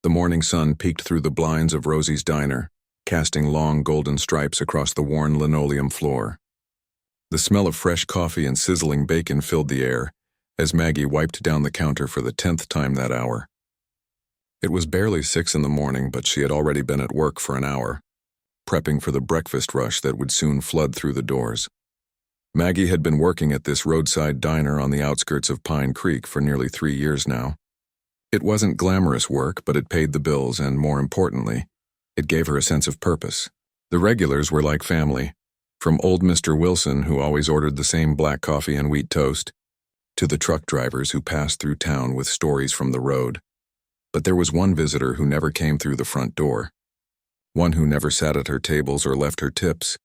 The morning sun peeked through the blinds of Rosie's diner, casting long golden stripes across the worn linoleum floor. The smell of fresh coffee and sizzling bacon filled the air as Maggie wiped down the counter for the 10th time that hour. It was barely 6 in the morning, but she had already been at work for an hour, prepping for the breakfast rush that would soon flood through the doors. Maggie had been working at this roadside diner on the outskirts of Pine Creek for nearly 3 years now. It wasn't glamorous work, but it paid the bills and, more importantly, it gave her a sense of purpose. The regulars were like family, from old Mr. Wilson, who always ordered the same black coffee and wheat toast, to the truck drivers who passed through town with stories from the road. But there was one visitor who never came through the front door, one who never sat at her tables or left her tips,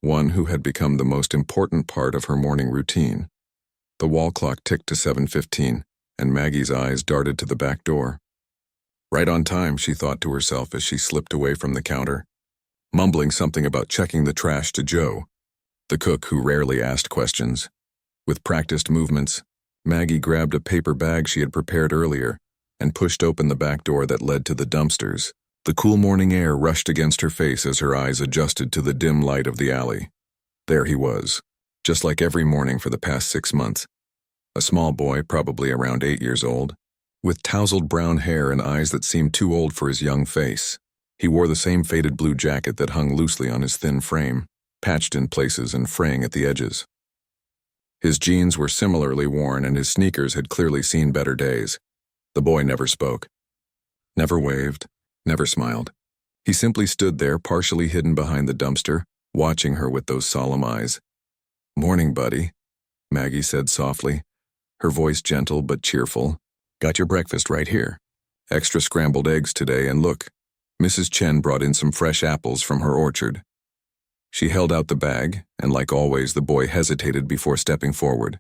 one who had become the most important part of her morning routine. The wall clock ticked to 7:15, and Maggie's eyes darted to the back door. Right on time, she thought to herself as she slipped away from the counter, mumbling something about checking the trash to Joe, the cook who rarely asked questions. With practiced movements, Maggie grabbed a paper bag she had prepared earlier and pushed open the back door that led to the dumpsters. The cool morning air rushed against her face as her eyes adjusted to the dim light of the alley. There he was, just like every morning for the past 6 months. A small boy, probably around 8 years old, with tousled brown hair and eyes that seemed too old for his young face. He wore the same faded blue jacket that hung loosely on his thin frame, patched in places and fraying at the edges. His jeans were similarly worn and his sneakers had clearly seen better days. The boy never spoke, never waved, never smiled. He simply stood there, partially hidden behind the dumpster, watching her with those solemn eyes. "Morning, buddy," Maggie said softly, her voice gentle but cheerful. "Got your breakfast right here. Extra scrambled eggs today, and look, Mrs. Chen brought in some fresh apples from her orchard." She held out the bag, and like always, the boy hesitated before stepping forward.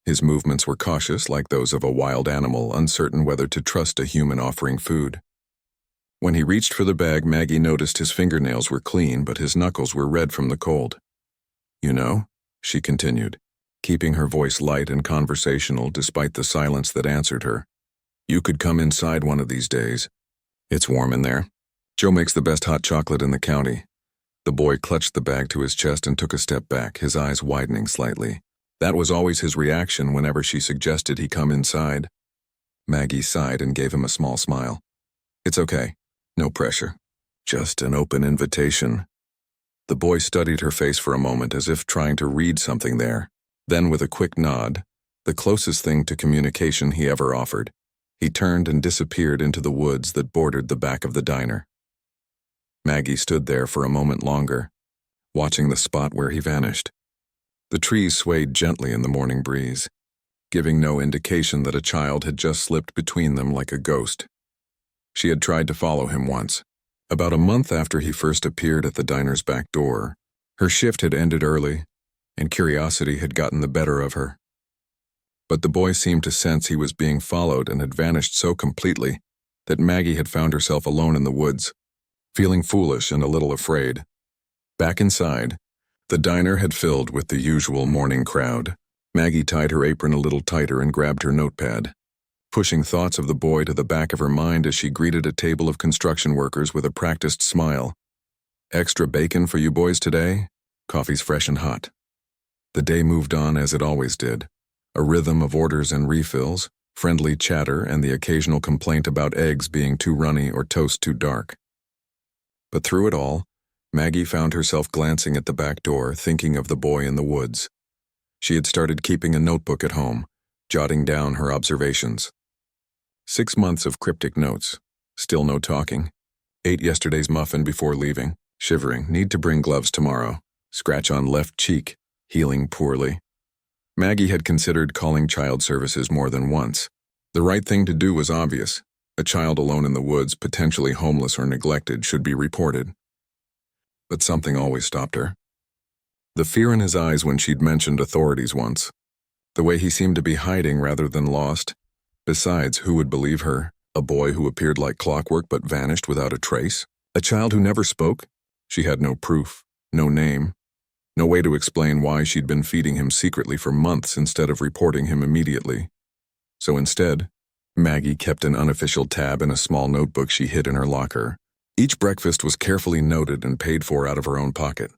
His movements were cautious, like those of a wild animal, uncertain whether to trust a human offering food. When he reached for the bag, Maggie noticed his fingernails were clean, but his knuckles were red from the cold. "You know," she continued, keeping her voice light and conversational despite the silence that answered her, "you could come inside one of these days. It's warm in there. Joe makes the best hot chocolate in the county." The boy clutched the bag to his chest and took a step back, his eyes widening slightly. That was always his reaction whenever she suggested he come inside. Maggie sighed and gave him a small smile. "It's okay. No pressure. Just an open invitation." The boy studied her face for a moment as if trying to read something there. Then, with a quick nod, the closest thing to communication he ever offered, he turned and disappeared into the woods that bordered the back of the diner. Maggie stood there for a moment longer, watching the spot where he vanished. The trees swayed gently in the morning breeze, giving no indication that a child had just slipped between them like a ghost. She had tried to follow him once. About a month after he first appeared at the diner's back door, her shift had ended early, and curiosity had gotten the better of her. But the boy seemed to sense he was being followed and had vanished so completely that Maggie had found herself alone in the woods, feeling foolish and a little afraid. Back inside, the diner had filled with the usual morning crowd. Maggie tied her apron a little tighter and grabbed her notepad, pushing thoughts of the boy to the back of her mind as she greeted a table of construction workers with a practiced smile. "Extra bacon for you boys today? Coffee's fresh and hot." The day moved on as it always did, a rhythm of orders and refills, friendly chatter, and the occasional complaint about eggs being too runny or toast too dark. But through it all, Maggie found herself glancing at the back door, thinking of the boy in the woods. She had started keeping a notebook at home, jotting down her observations. 6 months of cryptic notes. Still no talking. Ate yesterday's muffin before leaving. Shivering. Need to bring gloves tomorrow. Scratch on left cheek. Healing poorly. Maggie had considered calling child services more than once. The right thing to do was obvious. A child alone in the woods, potentially homeless or neglected, should be reported. But something always stopped her. The fear in his eyes when she'd mentioned authorities once. The way he seemed to be hiding rather than lost. Besides, who would believe her? A boy who appeared like clockwork but vanished without a trace? A child who never spoke? She had no proof, no name, no way to explain why she'd been feeding him secretly for months instead of reporting him immediately. So instead, Maggie kept an unofficial tab in a small notebook she hid in her locker. Each breakfast was carefully noted and paid for out of her own pocket.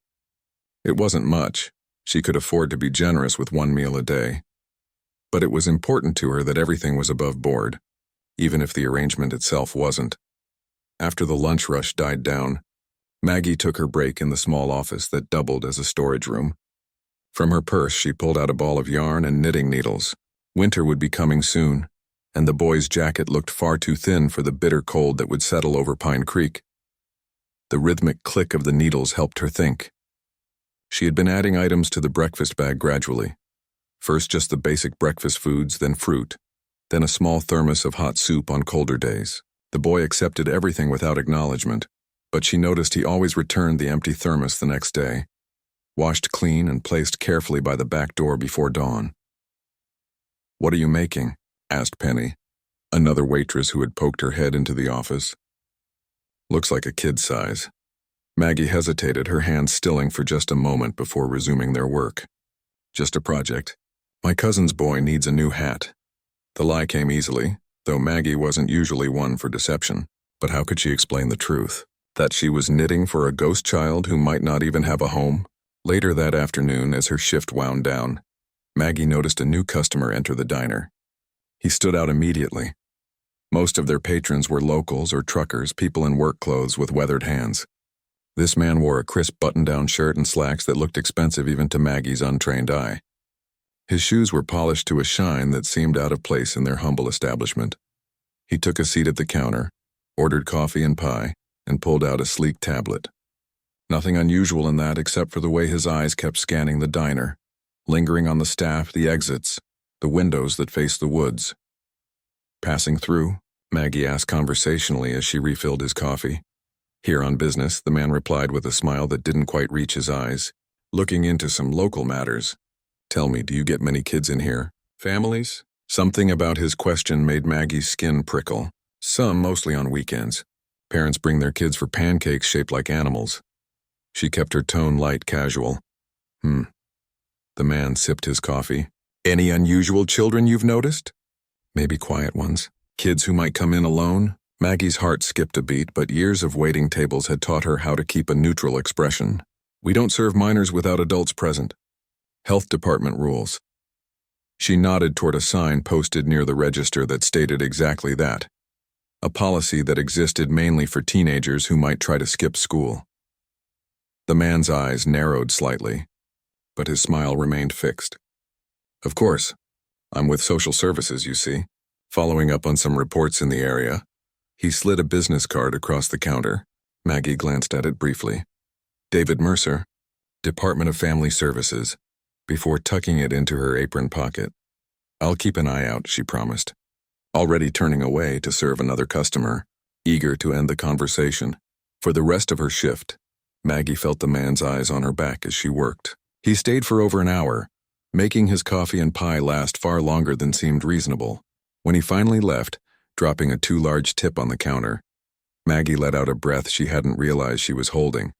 It wasn't much. She could afford to be generous with one meal a day. But it was important to her that everything was above board, even if the arrangement itself wasn't. After the lunch rush died down, Maggie took her break in the small office that doubled as a storage room. From her purse, she pulled out a ball of yarn and knitting needles. Winter would be coming soon, and the boy's jacket looked far too thin for the bitter cold that would settle over Pine Creek. The rhythmic click of the needles helped her think. She had been adding items to the breakfast bag gradually. First just the basic breakfast foods, then fruit, then a small thermos of hot soup on colder days. The boy accepted everything without acknowledgement, but she noticed he always returned the empty thermos the next day, washed clean and placed carefully by the back door before dawn. "What are you making?" asked Penny, another waitress who had poked her head into the office. "Looks like a kid's size." Maggie hesitated, her hands stilling for just a moment before resuming their work. "Just a project. My cousin's boy needs a new hat." The lie came easily, though Maggie wasn't usually one for deception. But how could she explain the truth? That she was knitting for a ghost child who might not even have a home? Later that afternoon, as her shift wound down, Maggie noticed a new customer enter the diner. He stood out immediately. Most of their patrons were locals or truckers, people in work clothes with weathered hands. This man wore a crisp button-down shirt and slacks that looked expensive even to Maggie's untrained eye. His shoes were polished to a shine that seemed out of place in their humble establishment. He took a seat at the counter, ordered coffee and pie, and pulled out a sleek tablet. Nothing unusual in that except for the way his eyes kept scanning the diner, lingering on the staff, the exits, the windows that faced the woods. "Passing through?" Maggie asked conversationally as she refilled his coffee. "Here on business," the man replied with a smile that didn't quite reach his eyes. "Looking into some local matters. Tell me, do you get many kids in here? Families?" Something about his question made Maggie's skin prickle. "Some, mostly on weekends. Parents bring their kids for pancakes shaped like animals." She kept her tone light, casual. The man sipped his coffee. "Any unusual children you've noticed?" "Maybe quiet ones. Kids who might come in alone." Maggie's heart skipped a beat, but years of waiting tables had taught her how to keep a neutral expression. "We don't serve minors without adults present. Health department rules." She nodded toward a sign posted near the register that stated exactly that. A policy that existed mainly for teenagers who might try to skip school. The man's eyes narrowed slightly, but his smile remained fixed. "Of course. I'm with social services, you see, following up on some reports in the area." He slid a business card across the counter. Maggie glanced at it briefly. "David Mercer, Department of Family Services," before tucking it into her apron pocket. "I'll keep an eye out," she promised, already turning away to serve another customer, eager to end the conversation. For the rest of her shift, Maggie felt the man's eyes on her back as she worked. He stayed for over an hour, making his coffee and pie last far longer than seemed reasonable. When he finally left, dropping a too large tip on the counter, Maggie let out a breath she hadn't realized she was holding.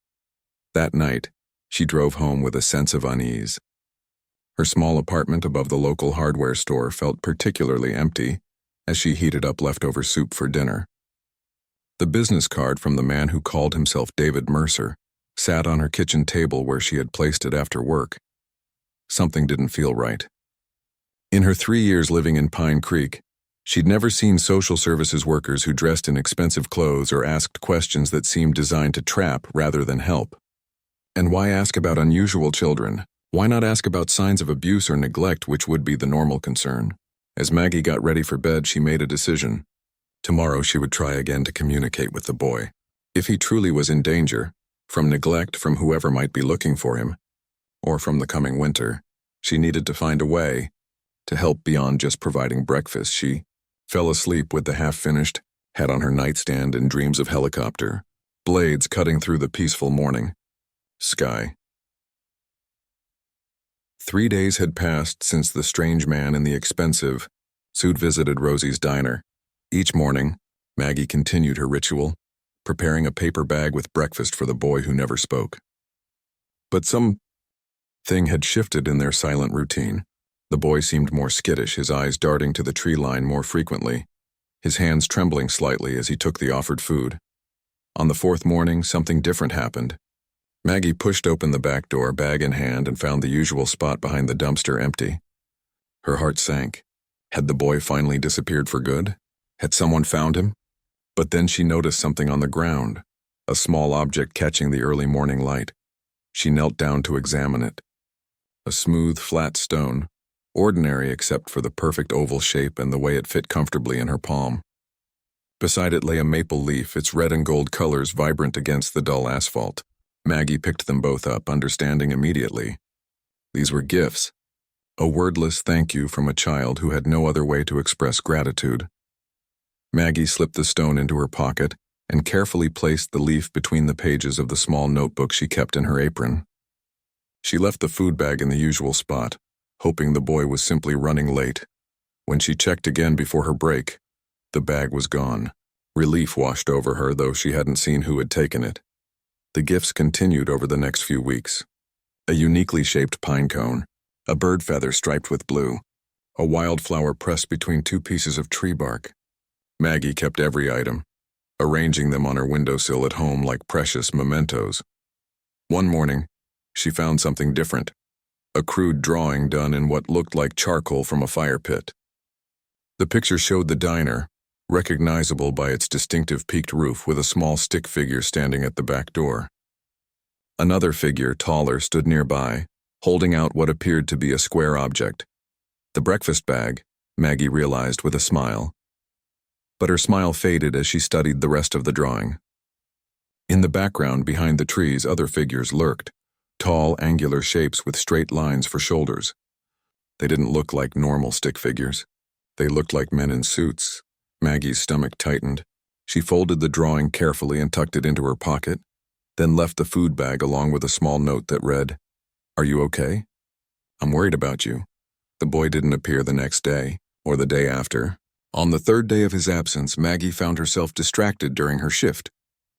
That night, she drove home with a sense of unease. Her small apartment above the local hardware store felt particularly empty as she heated up leftover soup for dinner. The business card from the man who called himself David Mercer sat on her kitchen table where she had placed it after work. Something didn't feel right. In her 3 years living in Pine Creek, she'd never seen social services workers who dressed in expensive clothes or asked questions that seemed designed to trap rather than help. And why ask about unusual children? Why not ask about signs of abuse or neglect, which would be the normal concern? As Maggie got ready for bed, she made a decision. Tomorrow she would try again to communicate with the boy. If he truly was in danger, from neglect from whoever might be looking for him, or from the coming winter, she needed to find a way to help beyond just providing breakfast. She fell asleep with the half-finished, head on her nightstand in dreams of helicopter, blades cutting through the peaceful morning sky. 3 days had passed since the strange man in the expensive suit visited Rosie's diner. Each morning, Maggie continued her ritual, preparing a paper bag with breakfast for the boy who never spoke. But something had shifted in their silent routine. The boy seemed more skittish, his eyes darting to the tree line more frequently, his hands trembling slightly as he took the offered food. On the fourth morning, something different happened. Maggie pushed open the back door, bag in hand, and found the usual spot behind the dumpster empty. Her heart sank. Had the boy finally disappeared for good? Had someone found him? But then she noticed something on the ground, a small object catching the early morning light. She knelt down to examine it. A smooth, flat stone, ordinary except for the perfect oval shape and the way it fit comfortably in her palm. Beside it lay a maple leaf, its red and gold colors vibrant against the dull asphalt. Maggie picked them both up, understanding immediately. These were gifts. A wordless thank you from a child who had no other way to express gratitude. Maggie slipped the stone into her pocket and carefully placed the leaf between the pages of the small notebook she kept in her apron. She left the food bag in the usual spot, hoping the boy was simply running late. When she checked again before her break, the bag was gone. Relief washed over her, though she hadn't seen who had taken it. The gifts continued over the next few weeks. A uniquely shaped pine cone, a bird feather striped with blue, a wildflower pressed between two pieces of tree bark. Maggie kept every item, arranging them on her windowsill at home like precious mementos. One morning, she found something different, a crude drawing done in what looked like charcoal from a fire pit. The picture showed the diner, recognizable by its distinctive peaked roof with a small stick figure standing at the back door. Another figure, taller, stood nearby, holding out what appeared to be a square object. The breakfast bag, Maggie realized with a smile. But her smile faded as she studied the rest of the drawing. In the background, behind the trees, other figures lurked, tall, angular shapes with straight lines for shoulders. They didn't look like normal stick figures. They looked like men in suits. Maggie's stomach tightened. She folded the drawing carefully and tucked it into her pocket, then left the food bag along with a small note that read, "Are you okay? I'm worried about you." The boy didn't appear the next day, or the day after. On the third day of his absence, Maggie found herself distracted during her shift,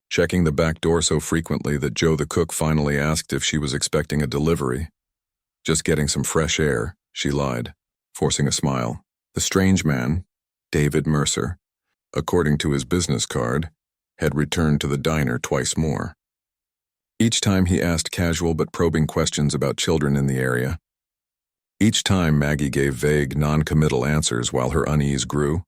checking the back door so frequently that Joe the cook finally asked if she was expecting a delivery. "Just getting some fresh air," she lied, forcing a smile. The strange man, David Mercer, according to his business card, had returned to the diner twice more. Each time he asked casual but probing questions about children in the area. Each time Maggie gave vague, non-committal answers while her unease grew.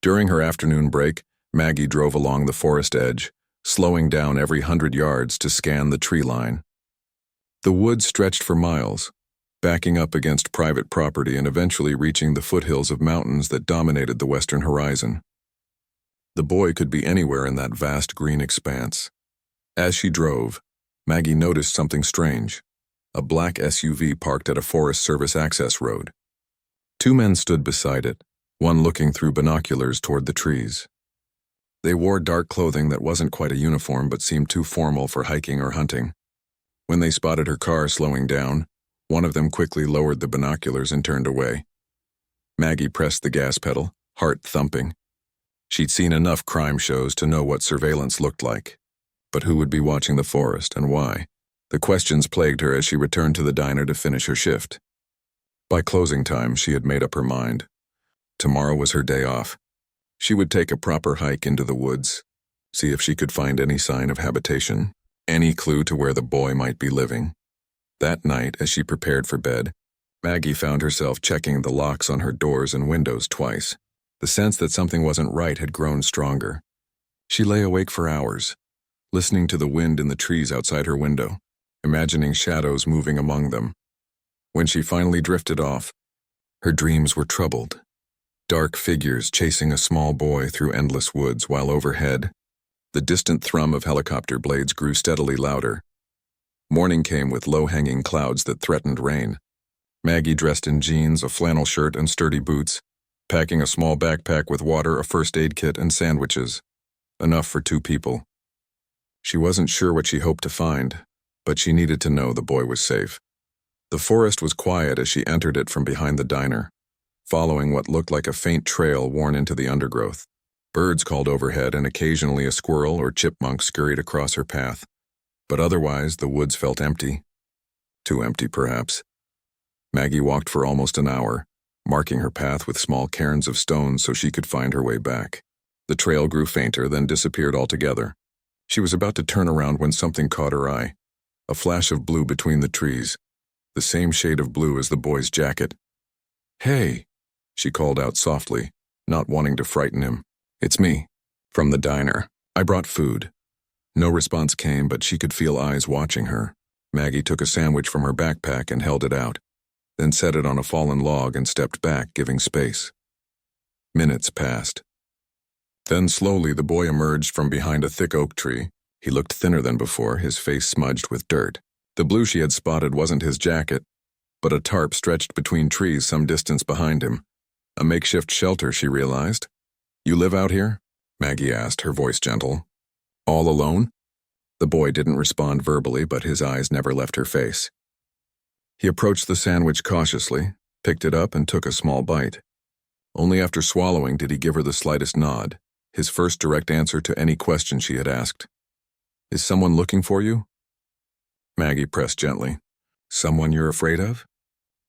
During her afternoon break, Maggie drove along the forest edge, slowing down every 100 yards to scan the tree line. The woods stretched for miles, backing up against private property and eventually reaching the foothills of mountains that dominated the western horizon. The boy could be anywhere in that vast green expanse. As she drove, Maggie noticed something strange. A black SUV parked at a Forest Service access road. Two men stood beside it, one looking through binoculars toward the trees. They wore dark clothing that wasn't quite a uniform but seemed too formal for hiking or hunting. When they spotted her car slowing down, one of them quickly lowered the binoculars and turned away. Maggie pressed the gas pedal, heart thumping. She'd seen enough crime shows to know what surveillance looked like. But who would be watching the forest and why? The questions plagued her as she returned to the diner to finish her shift. By closing time, she had made up her mind. Tomorrow was her day off. She would take a proper hike into the woods, see if she could find any sign of habitation, any clue to where the boy might be living. That night, as she prepared for bed, Maggie found herself checking the locks on her doors and windows twice. The sense that something wasn't right had grown stronger. She lay awake for hours, listening to the wind in the trees outside her window, imagining shadows moving among them. When she finally drifted off, her dreams were troubled. Dark figures chasing a small boy through endless woods while overhead, the distant thrum of helicopter blades grew steadily louder. Morning came with low-hanging clouds that threatened rain. Maggie dressed in jeans, a flannel shirt, and sturdy boots, packing a small backpack with water, a first aid kit, and sandwiches. Enough for 2 people. She wasn't sure what she hoped to find, but she needed to know the boy was safe. The forest was quiet as she entered it from behind the diner, following what looked like a faint trail worn into the undergrowth. Birds called overhead and occasionally a squirrel or chipmunk scurried across her path, but otherwise the woods felt empty. Too empty, perhaps. Maggie walked for almost an hour, marking her path with small cairns of stones so she could find her way back. The trail grew fainter, then disappeared altogether. She was about to turn around when something caught her eye. A flash of blue between the trees, the same shade of blue as the boy's jacket. "Hey," she called out softly, not wanting to frighten him. "It's me, from the diner. I brought food." No response came, but she could feel eyes watching her. Maggie took a sandwich from her backpack and held it out, then set it on a fallen log and stepped back, giving space. Minutes passed. Then slowly the boy emerged from behind a thick oak tree. He looked thinner than before, his face smudged with dirt. The blue she had spotted wasn't his jacket, but a tarp stretched between trees some distance behind him. A makeshift shelter, she realized. "You live out here?" Maggie asked, her voice gentle. "All alone?" The boy didn't respond verbally, but his eyes never left her face. He approached the sandwich cautiously, picked it up, and took a small bite. Only after swallowing did he give her the slightest nod, his first direct answer to any question she had asked. "Is someone looking for you?" Maggie pressed gently. "Someone you're afraid of?"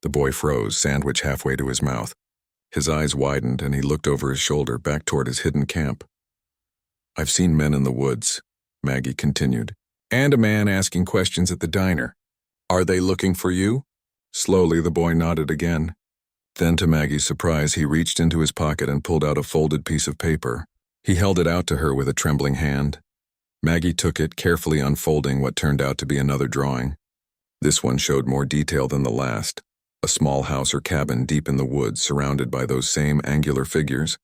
The boy froze, sandwich halfway to his mouth. His eyes widened, and he looked over his shoulder back toward his hidden camp. "I've seen men in the woods," Maggie continued, "and a man asking questions at the diner. Are they looking for you?" Slowly the boy nodded again. Then, to Maggie's surprise, he reached into his pocket and pulled out a folded piece of paper. He held it out to her with a trembling hand. Maggie took it, carefully unfolding what turned out to be another drawing. This one showed more detail than the last. A small house or cabin deep in the woods, surrounded by those same angular figures.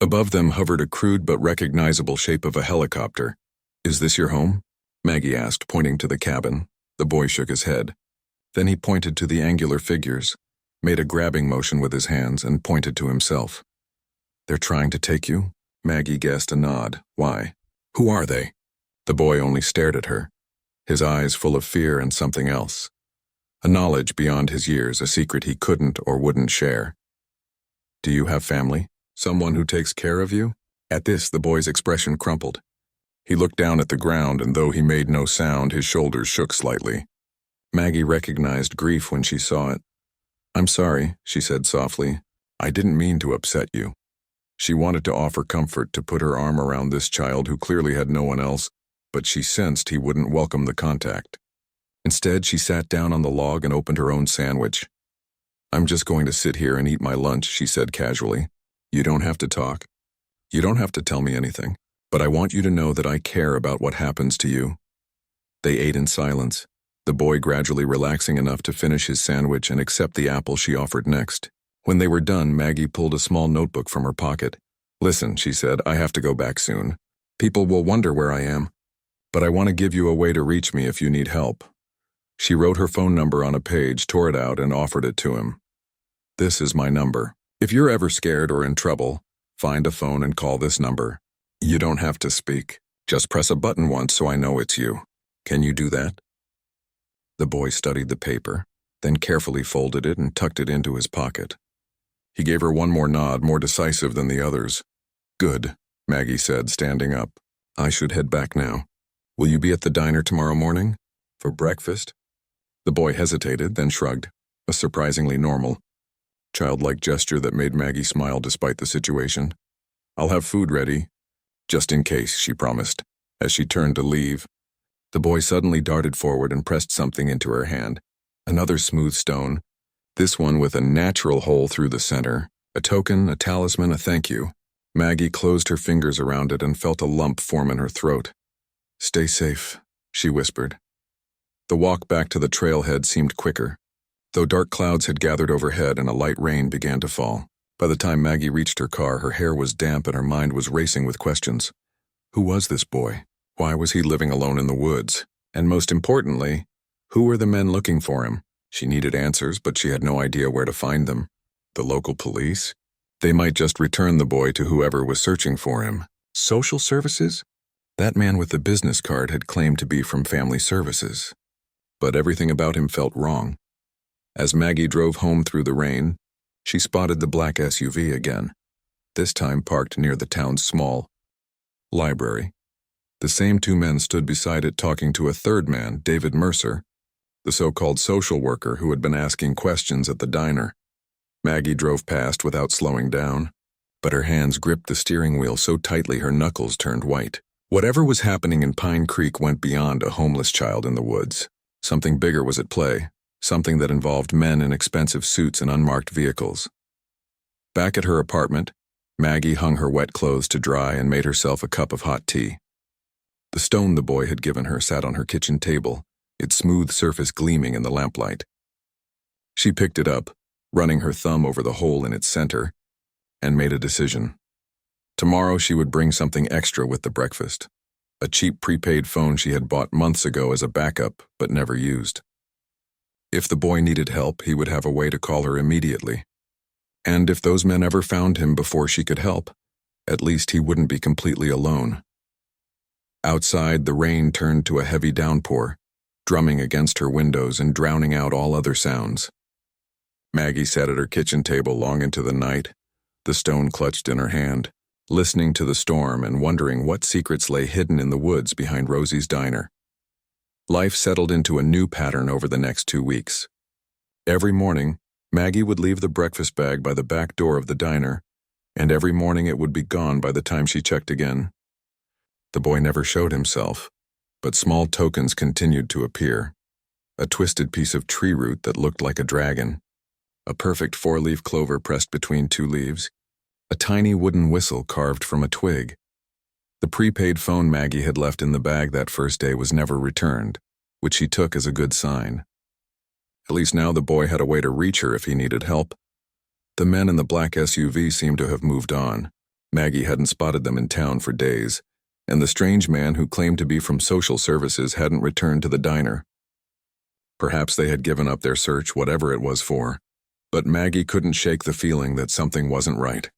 Above them hovered a crude but recognizable shape of a helicopter. "Is this your home?" Maggie asked, pointing to the cabin. The boy shook his head. Then he pointed to the angular figures, made a grabbing motion with his hands, and pointed to himself. "They're trying to take you?" Maggie guessed a nod. "Why? Who are they?" The boy only stared at her, his eyes full of fear and something else. A knowledge beyond his years, a secret he couldn't or wouldn't share. "Do you have family? Someone who takes care of you?" At this, the boy's expression crumpled. He looked down at the ground, and though he made no sound, his shoulders shook slightly. Maggie recognized grief when she saw it. "I'm sorry," she said softly. "I didn't mean to upset you." She wanted to offer comfort, to put her arm around this child who clearly had no one else, but she sensed he wouldn't welcome the contact. Instead, she sat down on the log and opened her own sandwich. "I'm just going to sit here and eat my lunch," she said casually. "You don't have to talk. You don't have to tell me anything, but I want you to know that I care about what happens to you." They ate in silence, the boy gradually relaxing enough to finish his sandwich and accept the apple she offered next. When they were done, Maggie pulled a small notebook from her pocket. "Listen," she said, "I have to go back soon. People will wonder where I am, but I want to give you a way to reach me if you need help." She wrote her phone number on a page, tore it out, and offered it to him. "This is my number. If you're ever scared or in trouble, find a phone and call this number. You don't have to speak. Just press a button once so I know it's you. Can you do that?" The boy studied the paper, then carefully folded it and tucked it into his pocket. He gave her one more nod, more decisive than the others. "Good," Maggie said, standing up. "I should head back now. Will you be at the diner tomorrow morning? For breakfast?" The boy hesitated, then shrugged, a surprisingly normal, childlike gesture that made Maggie smile despite the situation. "I'll have food ready, just in case," she promised. As she turned to leave, the boy suddenly darted forward and pressed something into her hand. Another smooth stone, this one with a natural hole through the center. A token, a talisman, a thank you. Maggie closed her fingers around it and felt a lump form in her throat. "Stay safe," she whispered. The walk back to the trailhead seemed quicker, though dark clouds had gathered overhead and a light rain began to fall. By the time Maggie reached her car, her hair was damp and her mind was racing with questions. Who was this boy? Why was he living alone in the woods? And most importantly, who were the men looking for him? She needed answers, but she had no idea where to find them. The local police? They might just return the boy to whoever was searching for him. Social services? That man with the business card had claimed to be from family services. But everything about him felt wrong. As Maggie drove home through the rain, she spotted the black SUV again, this time parked near the town's small library. The same two men stood beside it talking to a third man, David Mercer, the so-called social worker who had been asking questions at the diner. Maggie drove past without slowing down, but her hands gripped the steering wheel so tightly her knuckles turned white. Whatever was happening in Pine Creek went beyond a homeless child in the woods. Something bigger was at play, something that involved men in expensive suits and unmarked vehicles. Back at her apartment, Maggie hung her wet clothes to dry and made herself a cup of hot tea. The stone the boy had given her sat on her kitchen table, its smooth surface gleaming in the lamplight. She picked it up, running her thumb over the hole in its center, and made a decision. Tomorrow she would bring something extra with the breakfast, a cheap prepaid phone she had bought months ago as a backup but never used. If the boy needed help, he would have a way to call her immediately. And if those men ever found him before she could help, at least he wouldn't be completely alone. Outside, the rain turned to a heavy downpour, drumming against her windows and drowning out all other sounds. Maggie sat at her kitchen table long into the night, the stone clutched in her hand, listening to the storm and wondering what secrets lay hidden in the woods behind Rosie's diner. Life settled into a new pattern over the next 2 weeks. Every morning, Maggie would leave the breakfast bag by the back door of the diner, and every morning it would be gone by the time she checked again. The boy never showed himself, but small tokens continued to appear. A twisted piece of tree root that looked like a dragon, a perfect 4-leaf clover pressed between 2 leaves, a tiny wooden whistle carved from a twig. The prepaid phone Maggie had left in the bag that first day was never returned, which she took as a good sign. At least now the boy had a way to reach her if he needed help. The men in the black SUV seemed to have moved on. Maggie hadn't spotted them in town for days, and the strange man who claimed to be from social services hadn't returned to the diner. Perhaps they had given up their search, whatever it was for, but Maggie couldn't shake the feeling that something wasn't right.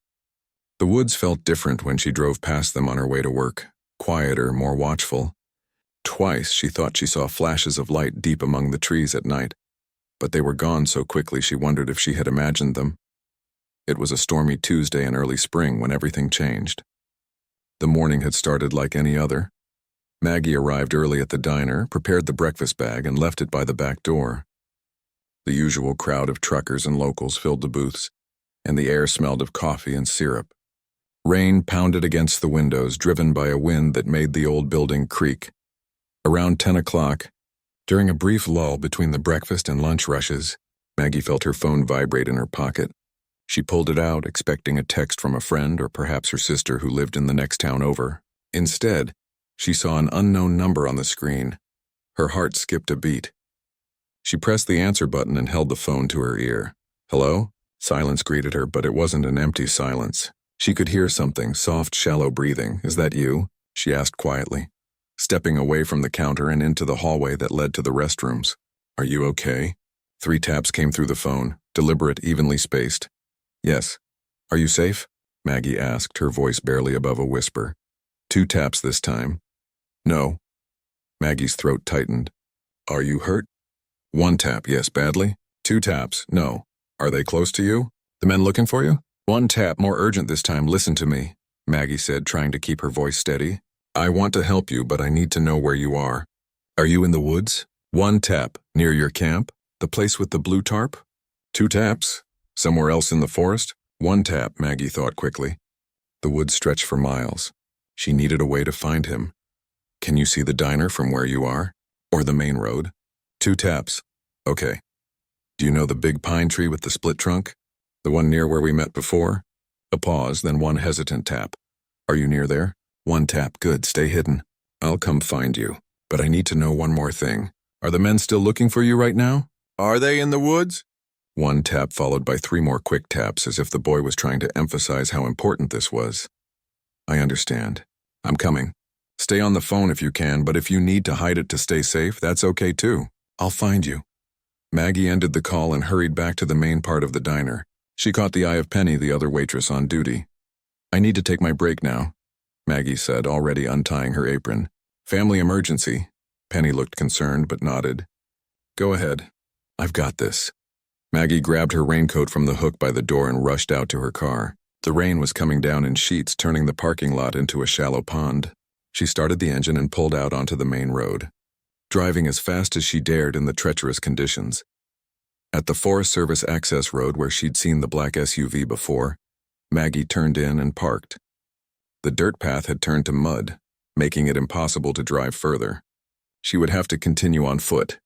The woods felt different when she drove past them on her way to work, quieter, more watchful. Twice she thought she saw flashes of light deep among the trees at night, but they were gone so quickly she wondered if she had imagined them. It was a stormy Tuesday in early spring when everything changed. The morning had started like any other. Maggie arrived early at the diner, prepared the breakfast bag, and left it by the back door. The usual crowd of truckers and locals filled the booths, and the air smelled of coffee and syrup. Rain pounded against the windows, driven by a wind that made the old building creak. Around 10 o'clock, during a brief lull between the breakfast and lunch rushes, Maggie felt her phone vibrate in her pocket. She pulled it out, expecting a text from a friend or perhaps her sister who lived in the next town over. Instead, she saw an unknown number on the screen. Her heart skipped a beat. She pressed the answer button and held the phone to her ear. Hello? Silence greeted her, but it wasn't an empty silence. She could hear something, soft, shallow breathing. Is that you? She asked quietly, stepping away from the counter and into the hallway that led to the restrooms. Are you okay? 3 taps came through the phone, deliberate, evenly spaced. Yes. Are you safe? Maggie asked, her voice barely above a whisper. 2 taps this time. No. Maggie's throat tightened. Are you hurt? 1 tap, yes, badly. 2 taps, no. Are they close to you? The men looking for you? 1 tap, more urgent this time, listen to me, Maggie said, trying to keep her voice steady. I want to help you, but I need to know where you are. Are you in the woods? 1 tap, near your camp? The place with the blue tarp? 2 taps, somewhere else in the forest? 1 tap, Maggie thought quickly. The woods stretched for miles. She needed a way to find him. Can you see the diner from where you are? Or the main road? 2 taps. Okay. Do you know the big pine tree with the split trunk? The one near where we met before? A pause, then 1 hesitant tap. Are you near there? 1 tap, good, stay hidden. I'll come find you, but I need to know one more thing. Are the men still looking for you right now? Are they in the woods? 1 tap followed by 3 more quick taps, as if the boy was trying to emphasize how important this was. I understand. I'm coming. Stay on the phone if you can, but if you need to hide it to stay safe, that's okay too. I'll find you. Maggie ended the call and hurried back to the main part of the diner. She caught the eye of Penny, the other waitress on duty. I need to take my break now, Maggie said, already untying her apron. Family emergency. Penny looked concerned but nodded. Go ahead. I've got this. Maggie grabbed her raincoat from the hook by the door and rushed out to her car. The rain was coming down in sheets, turning the parking lot into a shallow pond. She started the engine and pulled out onto the main road, driving as fast as she dared in the treacherous conditions. At the Forest Service access road where she'd seen the black SUV before, Maggie turned in and parked. The dirt path had turned to mud, making it impossible to drive further. She would have to continue on foot.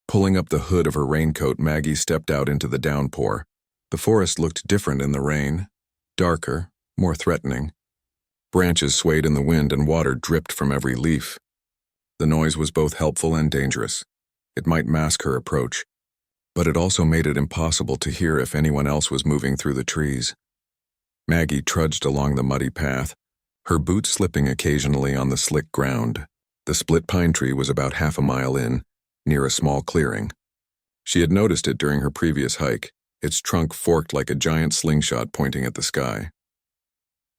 Pulling up the hood of her raincoat, Maggie stepped out into the downpour. The forest looked different in the rain, darker, more threatening. Branches swayed in the wind and water dripped from every leaf. The noise was both helpful and dangerous. It might mask her approach, but it also made it impossible to hear if anyone else was moving through the trees. Maggie trudged along the muddy path, her boots slipping occasionally on the slick ground. The split pine tree was about half a mile in, near a small clearing. She had noticed it during her previous hike, its trunk forked like a giant slingshot pointing at the sky.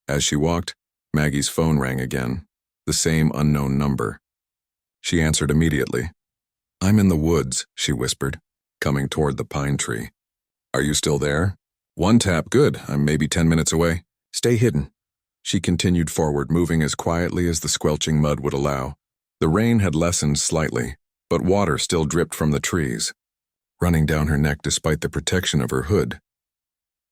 As she walked, Maggie's phone rang again, the same unknown number. She answered immediately. "I'm in the woods," she whispered, coming toward the pine tree. "Are you still there?" "One tap, good. I'm maybe 10 minutes away." "Stay hidden." She continued forward, moving as quietly as the squelching mud would allow. The rain had lessened slightly, but water still dripped from the trees, running down her neck despite the protection of her hood.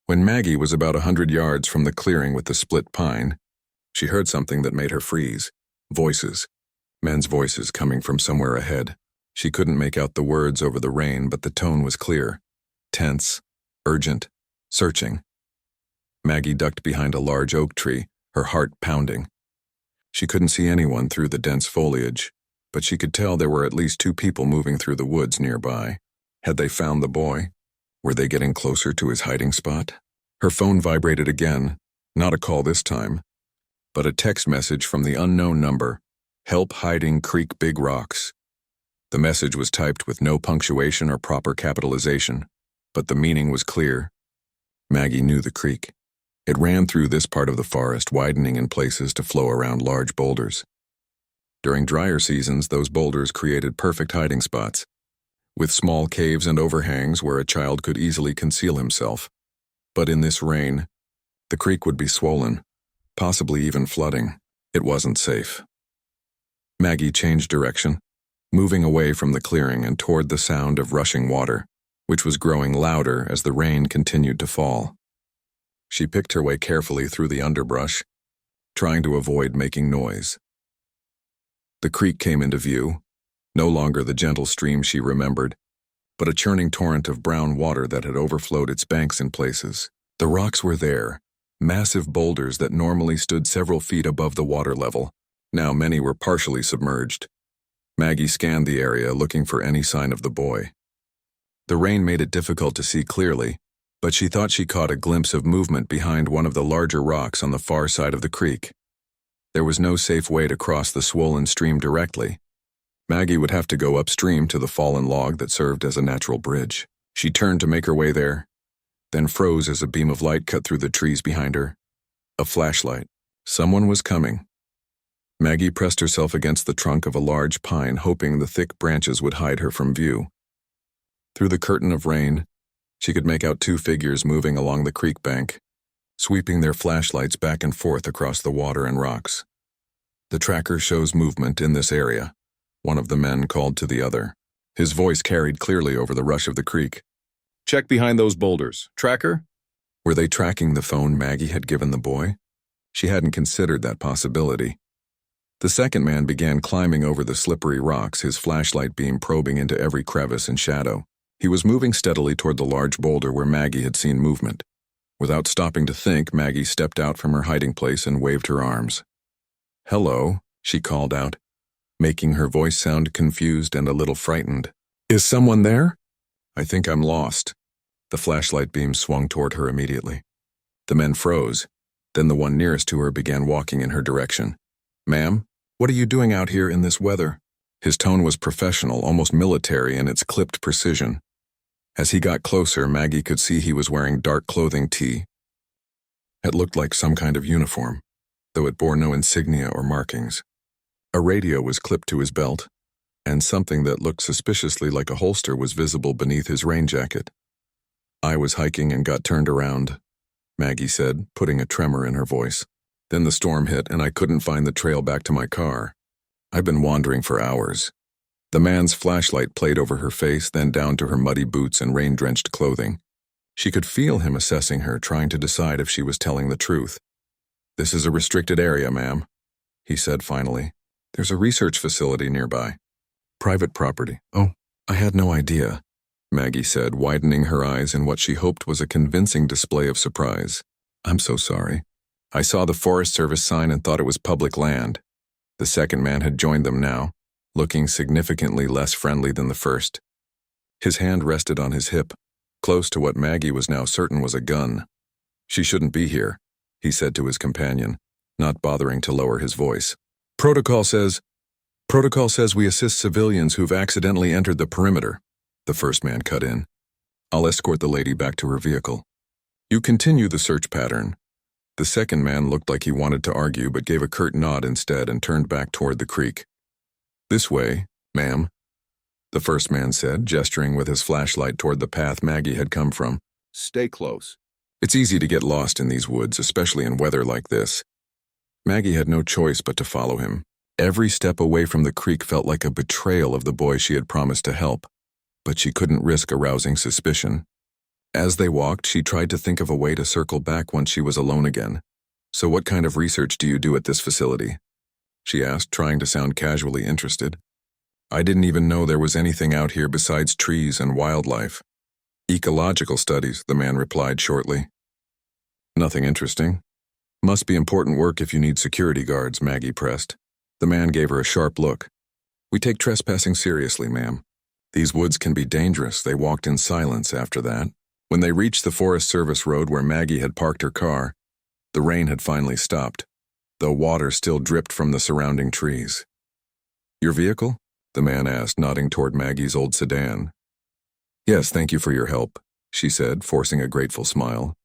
When Maggie was about 100 yards from the clearing with the split pine, she heard something that made her freeze. Voices. Men's voices coming from somewhere ahead. She couldn't make out the words over the rain, but the tone was clear. Tense, urgent, searching. Maggie ducked behind a large oak tree, her heart pounding. She couldn't see anyone through the dense foliage, but she could tell there were at least 2 people moving through the woods nearby. Had they found the boy? Were they getting closer to his hiding spot? Her phone vibrated again, not a call this time, but a text message from the unknown number, "Help hiding Creek Big Rocks." The message was typed with no punctuation or proper capitalization, but the meaning was clear. Maggie knew the creek. It ran through this part of the forest, widening in places to flow around large boulders. During drier seasons, those boulders created perfect hiding spots, with small caves and overhangs where a child could easily conceal himself. But in this rain, the creek would be swollen, possibly even flooding. It wasn't safe. Maggie changed direction, moving away from the clearing and toward the sound of rushing water, which was growing louder as the rain continued to fall. She picked her way carefully through the underbrush, trying to avoid making noise. The creek came into view, no longer the gentle stream she remembered, but a churning torrent of brown water that had overflowed its banks in places. The rocks were there, massive boulders that normally stood several feet above the water level. Now many were partially submerged. Maggie scanned the area, looking for any sign of the boy. The rain made it difficult to see clearly, but she thought she caught a glimpse of movement behind one of the larger rocks on the far side of the creek. There was no safe way to cross the swollen stream directly. Maggie would have to go upstream to the fallen log that served as a natural bridge. She turned to make her way there, then froze as a beam of light cut through the trees behind her. A flashlight. Someone was coming. Maggie pressed herself against the trunk of a large pine, hoping the thick branches would hide her from view. Through the curtain of rain, she could make out 2 figures moving along the creek bank, sweeping their flashlights back and forth across the water and rocks. "The tracker shows movement in this area," one of the men called to the other. His voice carried clearly over the rush of the creek. "Check behind those boulders. Tracker?" Were they tracking the phone Maggie had given the boy? She hadn't considered that possibility. The second man began climbing over the slippery rocks, his flashlight beam probing into every crevice and shadow. He was moving steadily toward the large boulder where Maggie had seen movement. Without stopping to think, Maggie stepped out from her hiding place and waved her arms. "Hello," she called out, making her voice sound confused and a little frightened. "Is someone there?" "I think I'm lost." The flashlight beam swung toward her immediately. The men froze. Then the one nearest to her began walking in her direction. "Ma'am, what are you doing out here in this weather?" His tone was professional, almost military in its clipped precision. As he got closer, Maggie could see he was wearing dark clothing tee. It looked like some kind of uniform, though it bore no insignia or markings. A radio was clipped to his belt, and something that looked suspiciously like a holster was visible beneath his rain jacket. "I was hiking and got turned around," Maggie said, putting a tremor in her voice. "Then the storm hit and I couldn't find the trail back to my car. I've been wandering for hours." The man's flashlight played over her face, then down to her muddy boots and rain-drenched clothing. She could feel him assessing her, trying to decide if she was telling the truth. "This is a restricted area, ma'am," he said finally. "There's a research facility nearby." "Private property. Oh, I had no idea," Maggie said, widening her eyes in what she hoped was a convincing display of surprise. "I'm so sorry. I saw the Forest Service sign and thought it was public land." The second man had joined them now, looking significantly less friendly than the first. His hand rested on his hip, close to what Maggie was now certain was a gun. "She shouldn't be here," he said to his companion, not bothering to lower his voice. Protocol says we assist civilians who've accidentally entered the perimeter," the first man cut in. "I'll escort the lady back to her vehicle. You continue the search pattern." The second man looked like he wanted to argue but gave a curt nod instead and turned back toward the creek. "This way, ma'am," the first man said, gesturing with his flashlight toward the path Maggie had come from. "Stay close. It's easy to get lost in these woods, especially in weather like this." Maggie had no choice but to follow him. Every step away from the creek felt like a betrayal of the boy she had promised to help, but she couldn't risk arousing suspicion. As they walked, she tried to think of a way to circle back once she was alone again. "So what kind of research do you do at this facility?" she asked, trying to sound casually interested. "I didn't even know there was anything out here besides trees and wildlife." "Ecological studies," the man replied shortly. "Nothing interesting. Must be important work if you need security guards," Maggie pressed. The man gave her a sharp look. "We take trespassing seriously, ma'am. These woods can be dangerous." They walked in silence after that. When they reached the Forest Service road where Maggie had parked her car, the rain had finally stopped, though water still dripped from the surrounding trees. "Your vehicle?" the man asked, nodding toward Maggie's old sedan. "Yes, thank you for your help," she said, forcing a grateful smile.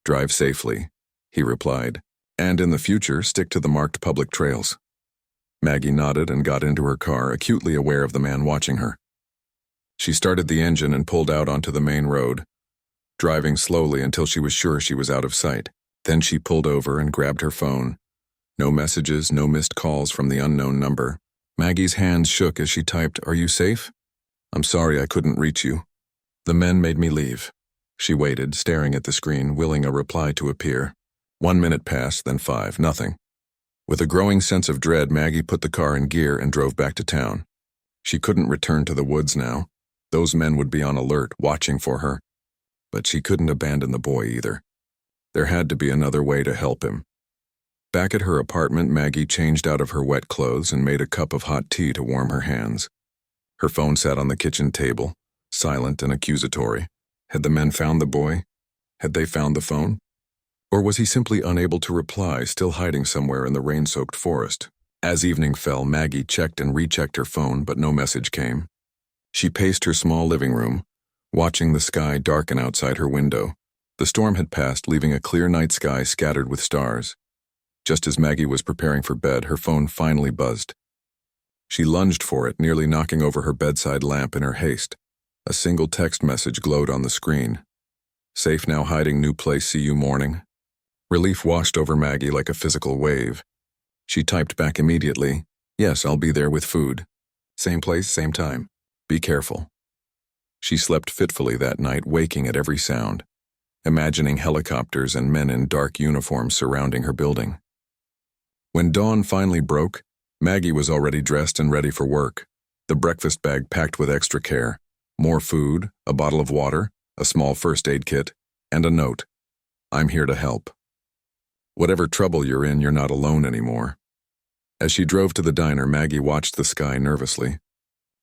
"Drive safely," he replied, "and in the future, stick to the marked public trails." Maggie nodded and got into her car, acutely aware of the man watching her. She started the engine and pulled out onto the main road, driving slowly until she was sure she was out of sight. Then she pulled over and grabbed her phone. No messages, no missed calls from the unknown number. Maggie's hands shook as she typed, "Are you safe? I'm sorry I couldn't reach you. The men made me leave." She waited, staring at the screen, willing a reply to appear. 1 minute passed, then 5, nothing. With a growing sense of dread, Maggie put the car in gear and drove back to town. She couldn't return to the woods now. Those men would be on alert, watching for her. But she couldn't abandon the boy either. There had to be another way to help him. Back at her apartment, Maggie changed out of her wet clothes and made a cup of hot tea to warm her hands. Her phone sat on the kitchen table, silent and accusatory. Had the men found the boy? Had they found the phone? Or was he simply unable to reply, still hiding somewhere in the rain-soaked forest? As evening fell, Maggie checked and rechecked her phone, but no message came. She paced her small living room, watching the sky darken outside her window. The storm had passed, leaving a clear night sky scattered with stars. Just as Maggie was preparing for bed, her phone finally buzzed. She lunged for it, nearly knocking over her bedside lamp in her haste. A single text message glowed on the screen. "Safe now, hiding, new place, see you morning." Relief washed over Maggie like a physical wave. She typed back immediately, "Yes, I'll be there with food. Same place, same time. Be careful." She slept fitfully that night, waking at every sound, imagining helicopters and men in dark uniforms surrounding her building. When dawn finally broke, Maggie was already dressed and ready for work, the breakfast bag packed with extra care, more food, a bottle of water, a small first aid kit, and a note. "I'm here to help. Whatever trouble you're in, you're not alone anymore." As she drove to the diner, Maggie watched the sky nervously.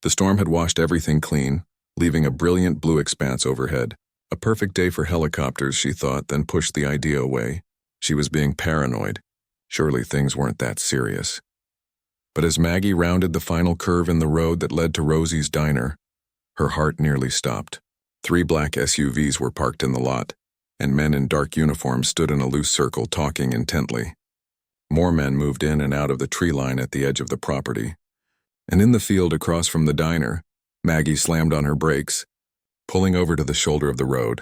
The storm had washed everything clean, leaving a brilliant blue expanse overhead. A perfect day for helicopters, she thought, then pushed the idea away. She was being paranoid. Surely things weren't that serious. But as Maggie rounded the final curve in the road that led to Rosie's diner, her heart nearly stopped. 3 black SUVs were parked in the lot, and men in dark uniforms stood in a loose circle talking intently. More men moved in and out of the tree line at the edge of the property. And in the field across from the diner, Maggie slammed on her brakes, pulling over to the shoulder of the road.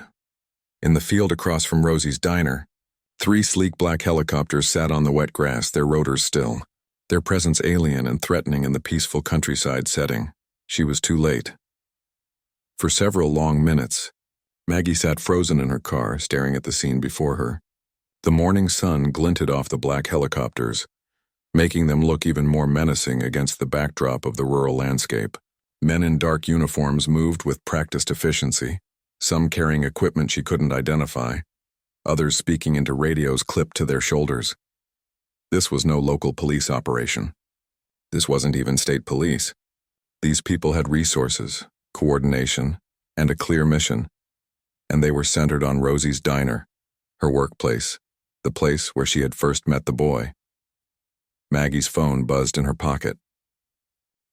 In the field across from Rosie's diner, 3 sleek black helicopters sat on the wet grass, their rotors still, their presence alien and threatening in the peaceful countryside setting. She was too late. For several long minutes, Maggie sat frozen in her car, staring at the scene before her. The morning sun glinted off the black helicopters, making them look even more menacing against the backdrop of the rural landscape. Men in dark uniforms moved with practiced efficiency, some carrying equipment she couldn't identify, others speaking into radios clipped to their shoulders. This was no local police operation. This wasn't even state police. These people had resources, coordination, and a clear mission, and they were centered on Rosie's diner, her workplace, the place where she had first met the boy. Maggie's phone buzzed in her pocket.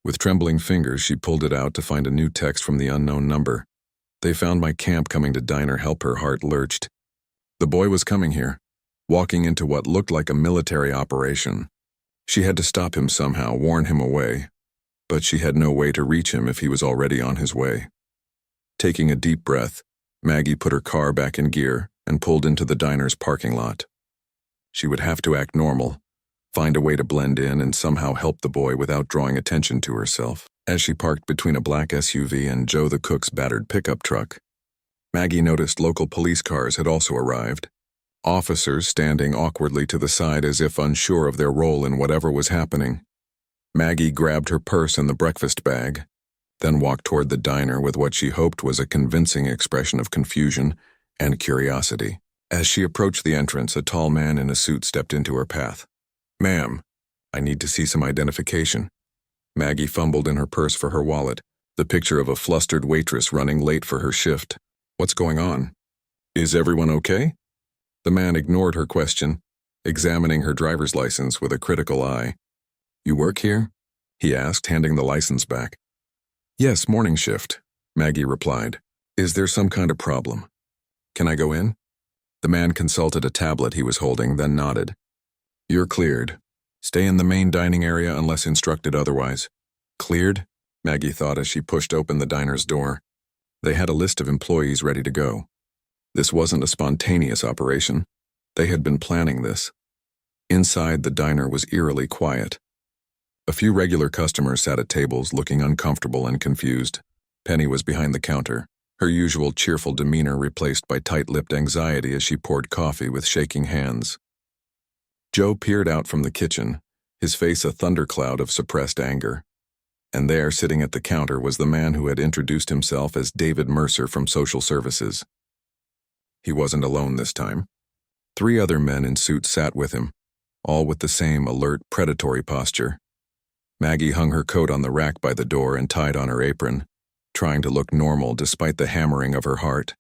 With trembling fingers, she pulled it out to find a new text from the unknown number. "They found my camp coming to diner." Help, her heart lurched. The boy was coming here, walking into what looked like a military operation. She had to stop him somehow, warn him away, but she had no way to reach him if he was already on his way. Taking a deep breath, Maggie put her car back in gear and pulled into the diner's parking lot. She would have to act normal, find a way to blend in and somehow help the boy without drawing attention to herself. As she parked between a black SUV and Joe the cook's battered pickup truck, Maggie noticed local police cars had also arrived, officers standing awkwardly to the side as if unsure of their role in whatever was happening. Maggie grabbed her purse and the breakfast bag, then walked toward the diner with what she hoped was a convincing expression of confusion and curiosity. As she approached the entrance, a tall man in a suit stepped into her path. "Ma'am, I need to see some identification." Maggie fumbled in her purse for her wallet, the picture of a flustered waitress running late for her shift. "What's going on? Is everyone okay?" The man ignored her question, examining her driver's license with a critical eye. "You work here?" he asked, handing the license back. "Yes, morning shift," Maggie replied. "Is there some kind of problem? Can I go in?" The man consulted a tablet he was holding, then nodded. "You're cleared. Stay in the main dining area unless instructed otherwise." "Cleared?" Maggie thought as she pushed open the diner's door. They had a list of employees ready to go. This wasn't a spontaneous operation. They had been planning this. Inside, the diner was eerily quiet. A few regular customers sat at tables, looking uncomfortable and confused. Penny was behind the counter, her usual cheerful demeanor replaced by tight-lipped anxiety as she poured coffee with shaking hands. Joe peered out from the kitchen, his face a thundercloud of suppressed anger. And there, sitting at the counter, was the man who had introduced himself as David Mercer from Social Services. He wasn't alone this time. 3 other men in suits sat with him, all with the same alert, predatory posture. Maggie hung her coat on the rack by the door and tied on her apron, trying to look normal despite the hammering of her heart.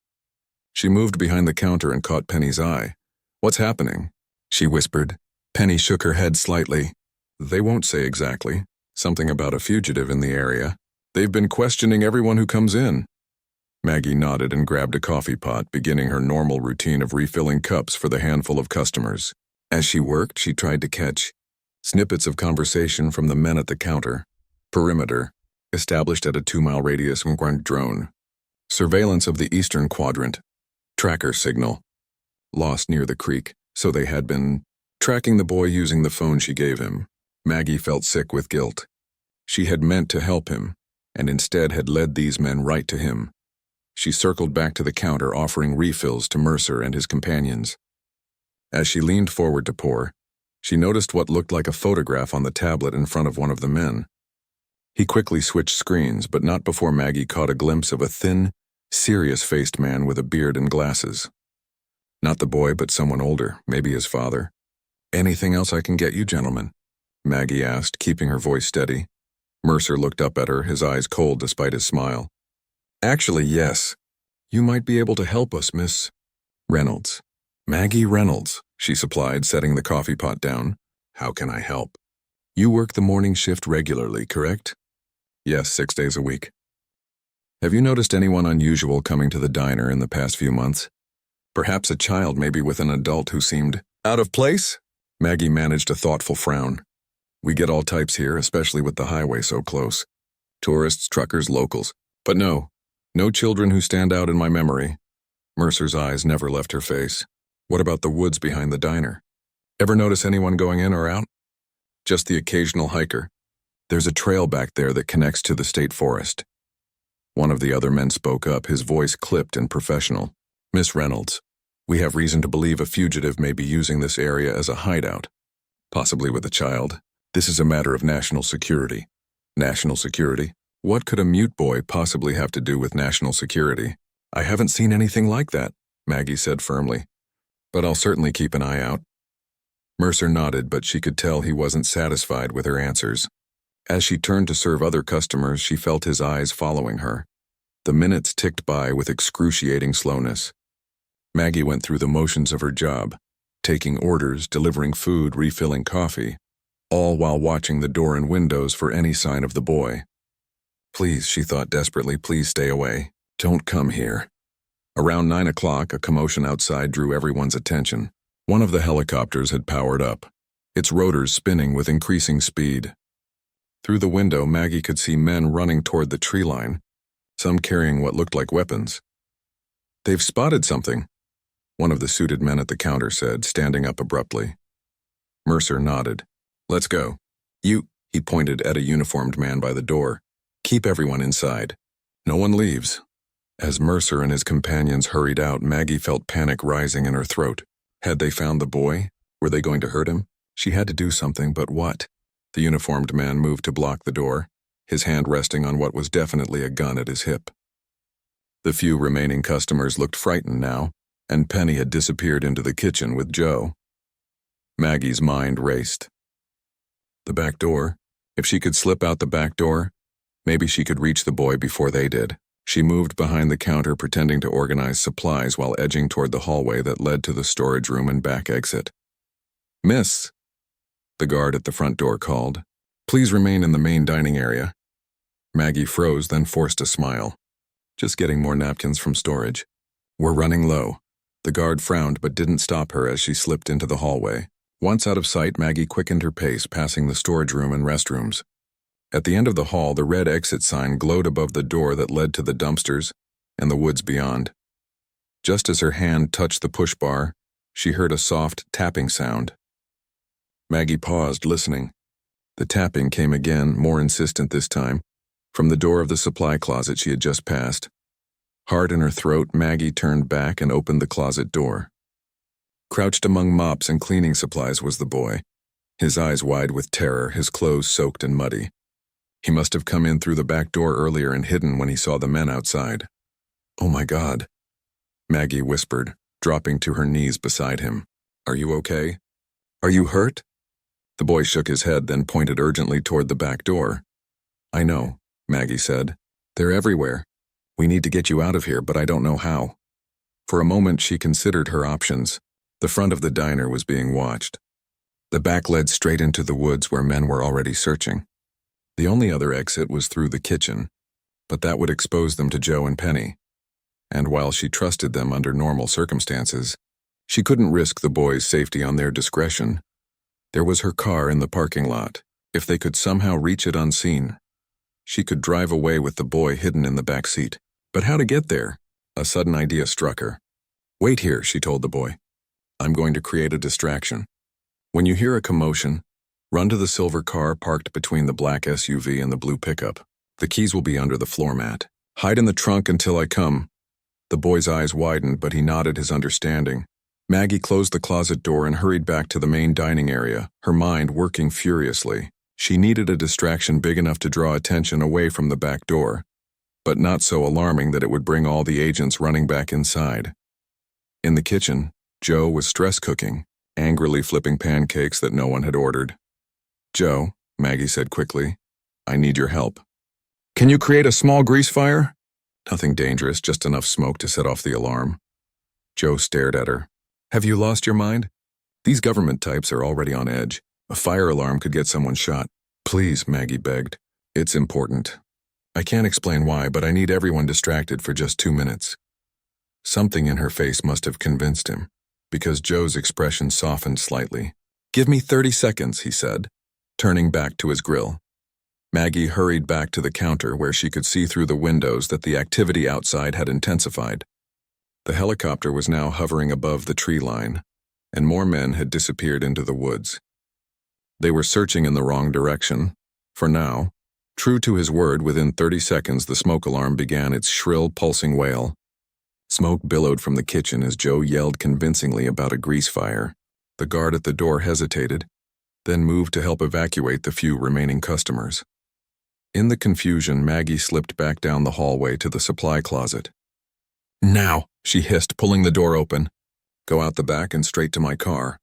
She moved behind the counter and caught Penny's eye. "What's happening?" she whispered. Penny shook her head slightly. "They won't say exactly. Something about a fugitive in the area. They've been questioning everyone who comes in." Maggie nodded and grabbed a coffee pot, beginning her normal routine of refilling cups for the handful of customers. As she worked, she tried to catch snippets of conversation from the men at the counter. Perimeter, established at a 2-mile radius from drone. Surveillance of the eastern quadrant. Tracker signal. Lost near the creek, so they had been tracking the boy using the phone she gave him. Maggie felt sick with guilt. She had meant to help him, and instead had led these men right to him. She circled back to the counter, offering refills to Mercer and his companions. As she leaned forward to pour, she noticed what looked like a photograph on the tablet in front of one of the men. He quickly switched screens, but not before Maggie caught a glimpse of a thin, serious-faced man with a beard and glasses. Not the boy, but someone older, maybe his father. "Anything else I can get you, gentlemen?" Maggie asked, keeping her voice steady. Mercer looked up at her, his eyes cold despite his smile. "Actually, yes. You might be able to help us, Miss Reynolds." "Maggie Reynolds," she supplied, setting the coffee pot down. "How can I help?" "You work the morning shift regularly, correct?" "Yes, 6 days a week." "Have you noticed anyone unusual coming to the diner in the past few months? Perhaps a child, maybe with an adult who seemed out of place?" Maggie managed a thoughtful frown. "We get all types here, especially with the highway so close. Tourists, truckers, locals. But no children who stand out in my memory." Mercer's eyes never left her face. "What about the woods behind the diner? Ever notice anyone going in or out?" "Just the occasional hiker. There's a trail back there that connects to the state forest. One of the other men spoke up, his voice clipped and professional. Miss Reynolds, we have reason to believe a fugitive may be using this area as a hideout, possibly with a child. This is a matter of national security. National security? What could a mute boy possibly have to do with national security? I haven't seen anything like that, Maggie said firmly. But I'll certainly keep an eye out. Mercer nodded, but she could tell he wasn't satisfied with her answers. As she turned to serve other customers, she felt his eyes following her. The minutes ticked by with excruciating slowness. Maggie went through the motions of her job, taking orders, delivering food, refilling coffee, all while watching the door and windows for any sign of the boy. Please, she thought desperately, please stay away. Don't come here. Around 9 o'clock, a commotion outside drew everyone's attention. One of the helicopters had powered up, its rotors spinning with increasing speed. Through the window, Maggie could see men running toward the tree line, some carrying what looked like weapons. They've spotted something, one of the suited men at the counter said, standing up abruptly. Mercer nodded. Let's go. You, he pointed at a uniformed man by the door. Keep everyone inside. No one leaves. As Mercer and his companions hurried out, Maggie felt panic rising in her throat. Had they found the boy? Were they going to hurt him? She had to do something, but what? The uniformed man moved to block the door, his hand resting on what was definitely a gun at his hip. The few remaining customers looked frightened now, and Penny had disappeared into the kitchen with Joe. Maggie's mind raced. The back door? If she could slip out the back door, maybe she could reach the boy before they did. She moved behind the counter, pretending to organize supplies while edging toward the hallway that led to the storage room and back exit. Miss, the guard at the front door called, please remain in the main dining area. Maggie froze, then forced a smile. Just getting more napkins from storage. We're running low. The guard frowned but didn't stop her as she slipped into the hallway. Once out of sight, Maggie quickened her pace, passing the storage room and restrooms. At the end of the hall, the red exit sign glowed above the door that led to the dumpsters and the woods beyond. Just as her hand touched the push bar, she heard a soft tapping sound. Maggie paused, listening. The tapping came again, more insistent this time, from the door of the supply closet she had just passed. Heart in her throat, Maggie turned back and opened the closet door. Crouched among mops and cleaning supplies was the boy, his eyes wide with terror, his clothes soaked and muddy. He must have come in through the back door earlier and hidden when he saw the men outside. Oh my God, Maggie whispered, dropping to her knees beside him. Are you okay? Are you hurt? The boy shook his head, then pointed urgently toward the back door. I know, Maggie said. They're everywhere. We need to get you out of here, but I don't know how. For a moment she considered her options. The front of the diner was being watched. The back led straight into the woods where men were already searching. The only other exit was through the kitchen, but that would expose them to Joe and Penny. And while she trusted them under normal circumstances, she couldn't risk the boys' safety on their discretion. There was her car in the parking lot. If they could somehow reach it unseen, she could drive away with the boy hidden in the back seat. But how to get there? A sudden idea struck her. Wait here, she told the boy. I'm going to create a distraction. When you hear a commotion, run to the silver car parked between the black SUV and the blue pickup. The keys will be under the floor mat. Hide in the trunk until I come. The boy's eyes widened, but he nodded his understanding. Maggie closed the closet door and hurried back to the main dining area, her mind working furiously. She needed a distraction big enough to draw attention away from the back door, but not so alarming that it would bring all the agents running back inside. In the kitchen, Joe was stress cooking, angrily flipping pancakes that no one had ordered. Joe, Maggie said quickly, I need your help. Can you create a small grease fire? Nothing dangerous, just enough smoke to set off the alarm. Joe stared at her. Have you lost your mind? These government types are already on edge. A fire alarm could get someone shot. Please, Maggie begged. It's important. I can't explain why, but I need everyone distracted for just 2 minutes. Something in her face must have convinced him, because Joe's expression softened slightly. Give me 30 seconds, he said, turning back to his grill. Maggie hurried back to the counter where she could see through the windows that the activity outside had intensified. The helicopter was now hovering above the tree line, and more men had disappeared into the woods. They were searching in the wrong direction, For now. True to his word, within 30 seconds the smoke alarm began its shrill, pulsing wail. Smoke billowed from the kitchen as Joe yelled convincingly about a grease fire. The guard at the door hesitated, then moved to help evacuate the few remaining customers. In the confusion, Maggie slipped back down the hallway to the supply closet. "Now," she hissed, pulling the door open. "Go out the back and straight to my car.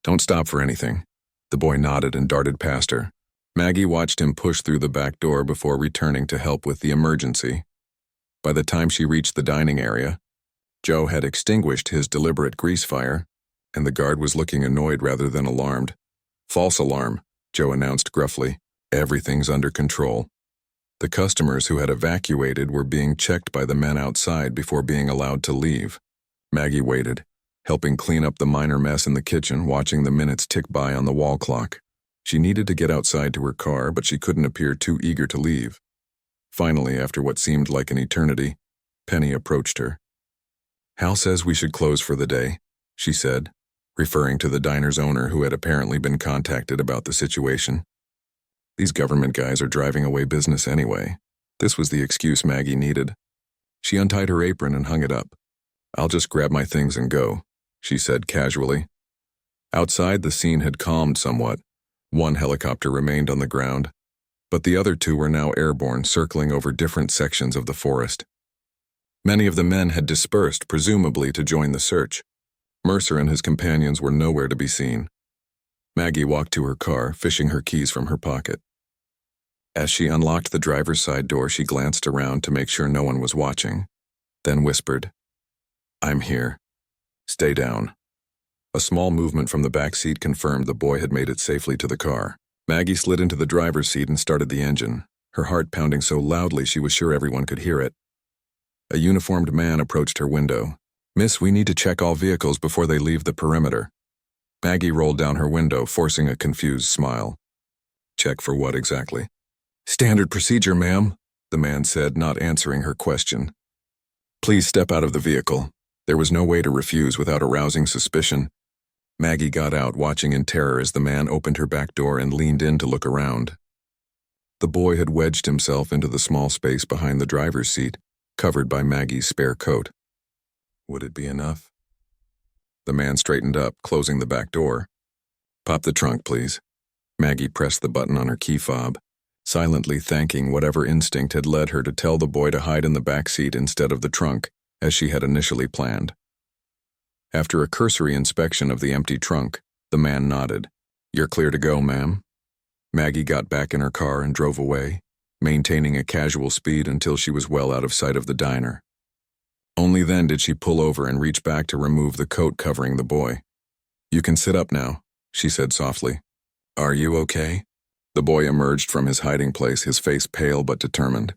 Don't stop for anything." The boy nodded and darted past her. Maggie watched him push through the back door before returning to help with the emergency. By the time she reached the dining area, Joe had extinguished his deliberate grease fire, and the guard was looking annoyed rather than alarmed. "False alarm," Joe announced gruffly. "Everything's under control." The customers who had evacuated were being checked by the men outside before being allowed to leave. Maggie waited, helping clean up the minor mess in the kitchen, watching the minutes tick by on the wall clock. She needed to get outside to her car, but she couldn't appear too eager to leave. Finally, after what seemed like an eternity, Penny approached her. "Hal says we should close for the day," she said, referring to the diner's owner who had apparently been contacted about the situation. These government guys are driving away business anyway. This was the excuse Maggie needed. She untied her apron and hung it up. "I'll just grab my things and go," she said casually. Outside, the scene had calmed somewhat. One helicopter remained on the ground, but the other two were now airborne, circling over different sections of the forest. Many of the men had dispersed, presumably to join the search. Mercer and his companions were nowhere to be seen. Maggie walked to her car, fishing her keys from her pocket. As she unlocked the driver's side door, she glanced around to make sure no one was watching, then whispered, "I'm here. Stay down." A small movement from the back seat confirmed the boy had made it safely to the car. Maggie slid into the driver's seat and started the engine, her heart pounding so loudly she was sure everyone could hear it. A uniformed man approached her window. "Miss, we need to check all vehicles before they leave the perimeter." Maggie rolled down her window, forcing a confused smile. "Check for what exactly?" "Standard procedure, ma'am," the man said, not answering her question. "Please step out of the vehicle." There was no way to refuse without arousing suspicion. Maggie got out, watching in terror as the man opened her back door and leaned in to look around. The boy had wedged himself into the small space behind the driver's seat, covered by Maggie's spare coat. Would it be enough? The man straightened up, closing the back door. "Pop the trunk, please." Maggie pressed the button on her key fob, silently thanking whatever instinct had led her to tell the boy to hide in the back seat instead of the trunk, as she had initially planned. After a cursory inspection of the empty trunk, the man nodded. "You're clear to go, ma'am." Maggie got back in her car and drove away, maintaining a casual speed until she was well out of sight of the diner. Only then did she pull over and reach back to remove the coat covering the boy. "You can sit up now," she said softly. "Are you okay?" The boy emerged from his hiding place, his face pale but determined.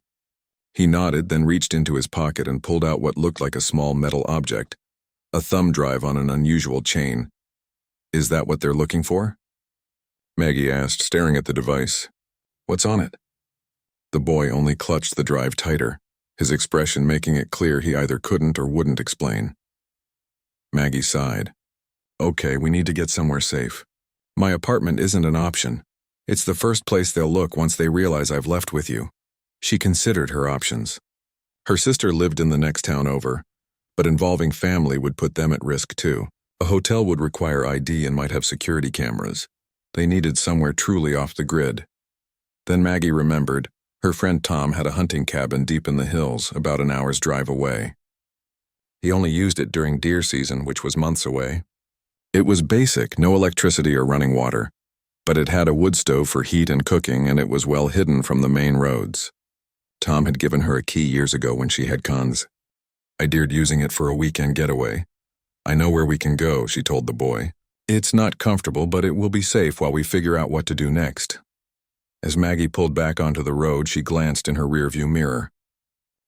He nodded, then reached into his pocket and pulled out what looked like a small metal object, a thumb drive on an unusual chain. "Is that what they're looking for?" Maggie asked, staring at the device. "What's on it?" The boy only clutched the drive tighter, his expression making it clear he either couldn't or wouldn't explain. Maggie sighed. "Okay, we need to get somewhere safe. My apartment isn't an option. It's the first place they'll look once they realize I've left with you." She considered her options. Her sister lived in the next town over, but involving family would put them at risk too. A hotel would require ID and might have security cameras. They needed somewhere truly off the grid. Then Maggie remembered, her friend Tom had a hunting cabin deep in the hills, about an hour's drive away. He only used it during deer season, which was months away. It was basic, no electricity or running water, but it had a wood stove for heat and cooking, and it was well hidden from the main roads. Tom had given her a key years ago when she had cons. "I dared using it for a weekend getaway. I know where we can go," she told the boy. "It's not comfortable, but it will be safe while we figure out what to do next." As Maggie pulled back onto the road, she glanced in her rearview mirror.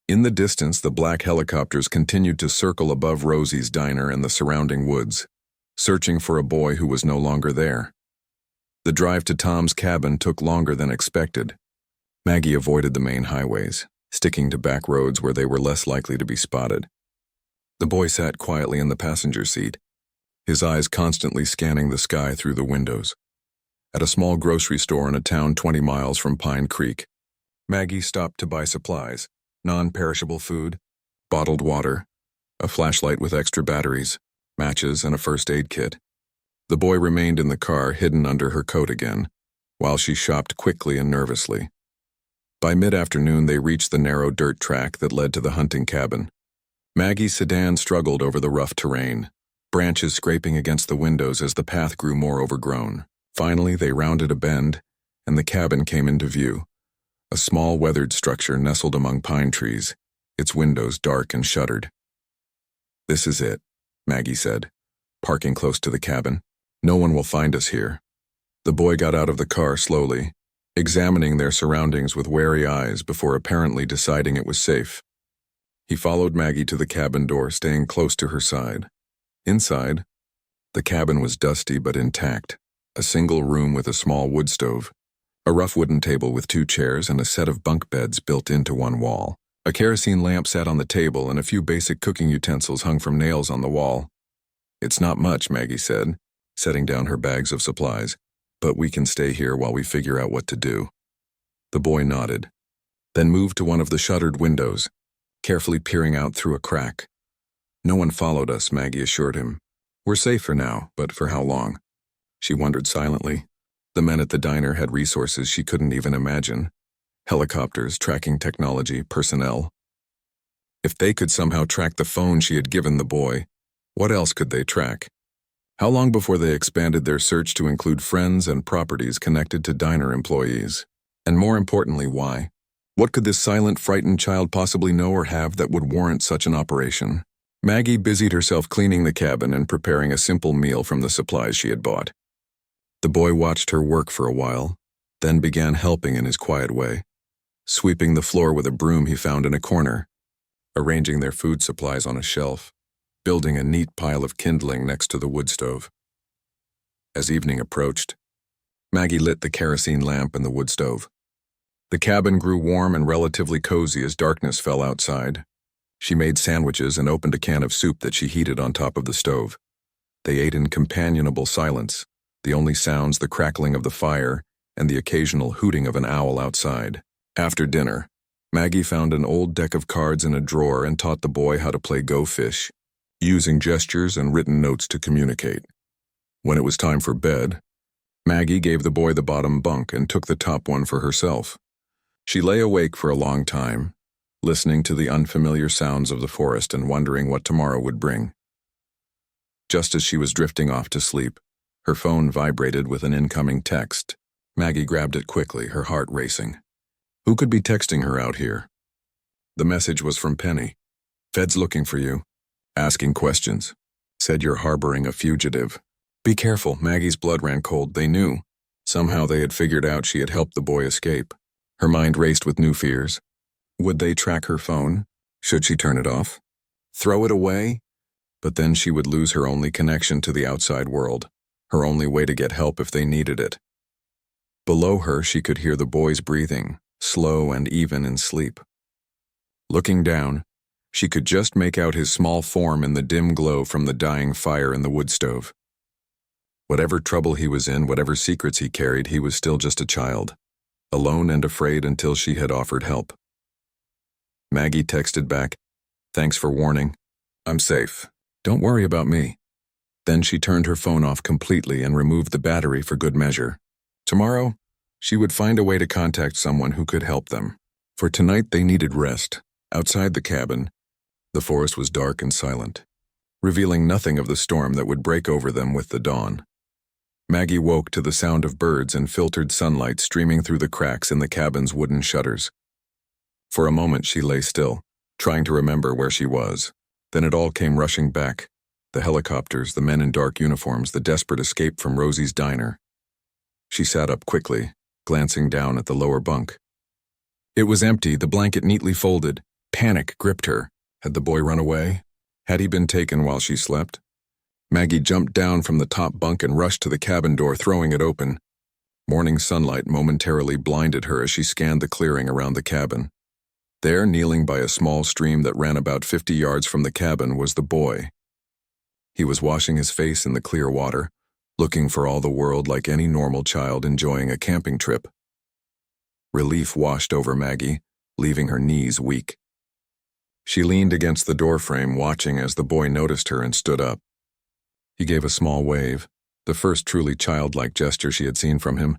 In the distance, the black helicopters continued to circle above Rosie's diner and the surrounding woods, searching for a boy who was no longer there. The drive to Tom's cabin took longer than expected. Maggie avoided the main highways, sticking to back roads where they were less likely to be spotted. The boy sat quietly in the passenger seat, his eyes constantly scanning the sky through the windows. at a small grocery store in a town 20 miles from Pine Creek. Maggie stopped to buy supplies, non-perishable food, bottled water, a flashlight with extra batteries, matches, and a first aid kit. The boy remained in the car, hidden under her coat again, while she shopped quickly and nervously. By mid-afternoon, they reached the narrow dirt track that led to the hunting cabin. Maggie's sedan struggled over the rough terrain, branches scraping against the windows as the path grew more overgrown. Finally, they rounded a bend, and the cabin came into view. A small, weathered structure nestled among pine trees, its windows dark and shuttered. "This is it," Maggie said, parking close to the cabin. "No one will find us here." The boy got out of the car slowly, examining their surroundings with wary eyes before apparently deciding it was safe. He followed Maggie to the cabin door, staying close to her side. Inside, the cabin was dusty but intact. A single room with a small wood stove, a rough wooden table with 2 chairs, and a set of bunk beds built into one wall. A kerosene lamp sat on the table, and a few basic cooking utensils hung from nails on the wall. "It's not much," Maggie said, setting down her bags of supplies, "but we can stay here while we figure out what to do." The boy nodded, then moved to one of the shuttered windows, carefully peering out through a crack. "No one followed us," Maggie assured him. "We're safe for now, but for how long?" She wondered silently. The men at the diner had resources she couldn't even imagine. Helicopters, tracking technology, personnel. If they could somehow track the phone she had given the boy, what else could they track? How long before they expanded their search to include friends and properties connected to diner employees? And more importantly, why? What could this silent, frightened child possibly know or have that would warrant such an operation? Maggie busied herself cleaning the cabin and preparing a simple meal from the supplies she had bought. The boy watched her work for a while, then began helping in his quiet way, sweeping the floor with a broom he found in a corner, arranging their food supplies on a shelf, building a neat pile of kindling next to the wood stove. As evening approached, Maggie lit the kerosene lamp and the wood stove. The cabin grew warm and relatively cozy as darkness fell outside. She made sandwiches and opened a can of soup that she heated on top of the stove. They ate in companionable silence, the only sounds the crackling of the fire and the occasional hooting of an owl outside. After dinner, Maggie found an old deck of cards in a drawer and taught the boy how to play Go Fish, using gestures and written notes to communicate. When it was time for bed, Maggie gave the boy the bottom bunk and took the top one for herself. She lay awake for a long time, listening to the unfamiliar sounds of the forest and wondering what tomorrow would bring. Just as she was drifting off to sleep, her phone vibrated with an incoming text. Maggie grabbed it quickly, her heart racing. Who could be texting her out here? The message was from Penny. "Fed's looking for you. Asking questions. Said you're harboring a fugitive." Be careful, Maggie's blood ran cold. They knew. Somehow they had figured out she had helped the boy escape. Her mind raced with new fears. Would they track her phone? Should she turn it off? Throw it away? But then she would lose her only connection to the outside world, her only way to get help if they needed it. Below her, she could hear the boy's breathing, slow and even in sleep. Looking down, she could just make out his small form in the dim glow from the dying fire in the wood stove. Whatever trouble he was in, whatever secrets he carried, he was still just a child, alone and afraid until she had offered help. Maggie texted back, "Thanks for warning. I'm safe. Don't worry about me." Then she turned her phone off completely and removed the battery for good measure. Tomorrow, she would find a way to contact someone who could help them. For tonight, they needed rest. Outside the cabin, the forest was dark and silent, revealing nothing of the storm that would break over them with the dawn. Maggie woke to the sound of birds and filtered sunlight streaming through the cracks in the cabin's wooden shutters. For a moment, she lay still, trying to remember where she was. Then it all came rushing back. The helicopters, the men in dark uniforms, the desperate escape from Rosie's diner. She sat up quickly, glancing down at the lower bunk. It was empty, the blanket neatly folded. Panic gripped her. Had the boy run away? Had he been taken while she slept? Maggie jumped down from the top bunk and rushed to the cabin door, throwing it open. Morning sunlight momentarily blinded her as she scanned the clearing around the cabin. There, kneeling by a small stream that ran about 50 yards from the cabin, was the boy. He was washing his face in the clear water, looking for all the world like any normal child enjoying a camping trip. Relief washed over Maggie, leaving her knees weak. She leaned against the doorframe, watching as the boy noticed her and stood up. He gave a small wave, the first truly childlike gesture she had seen from him,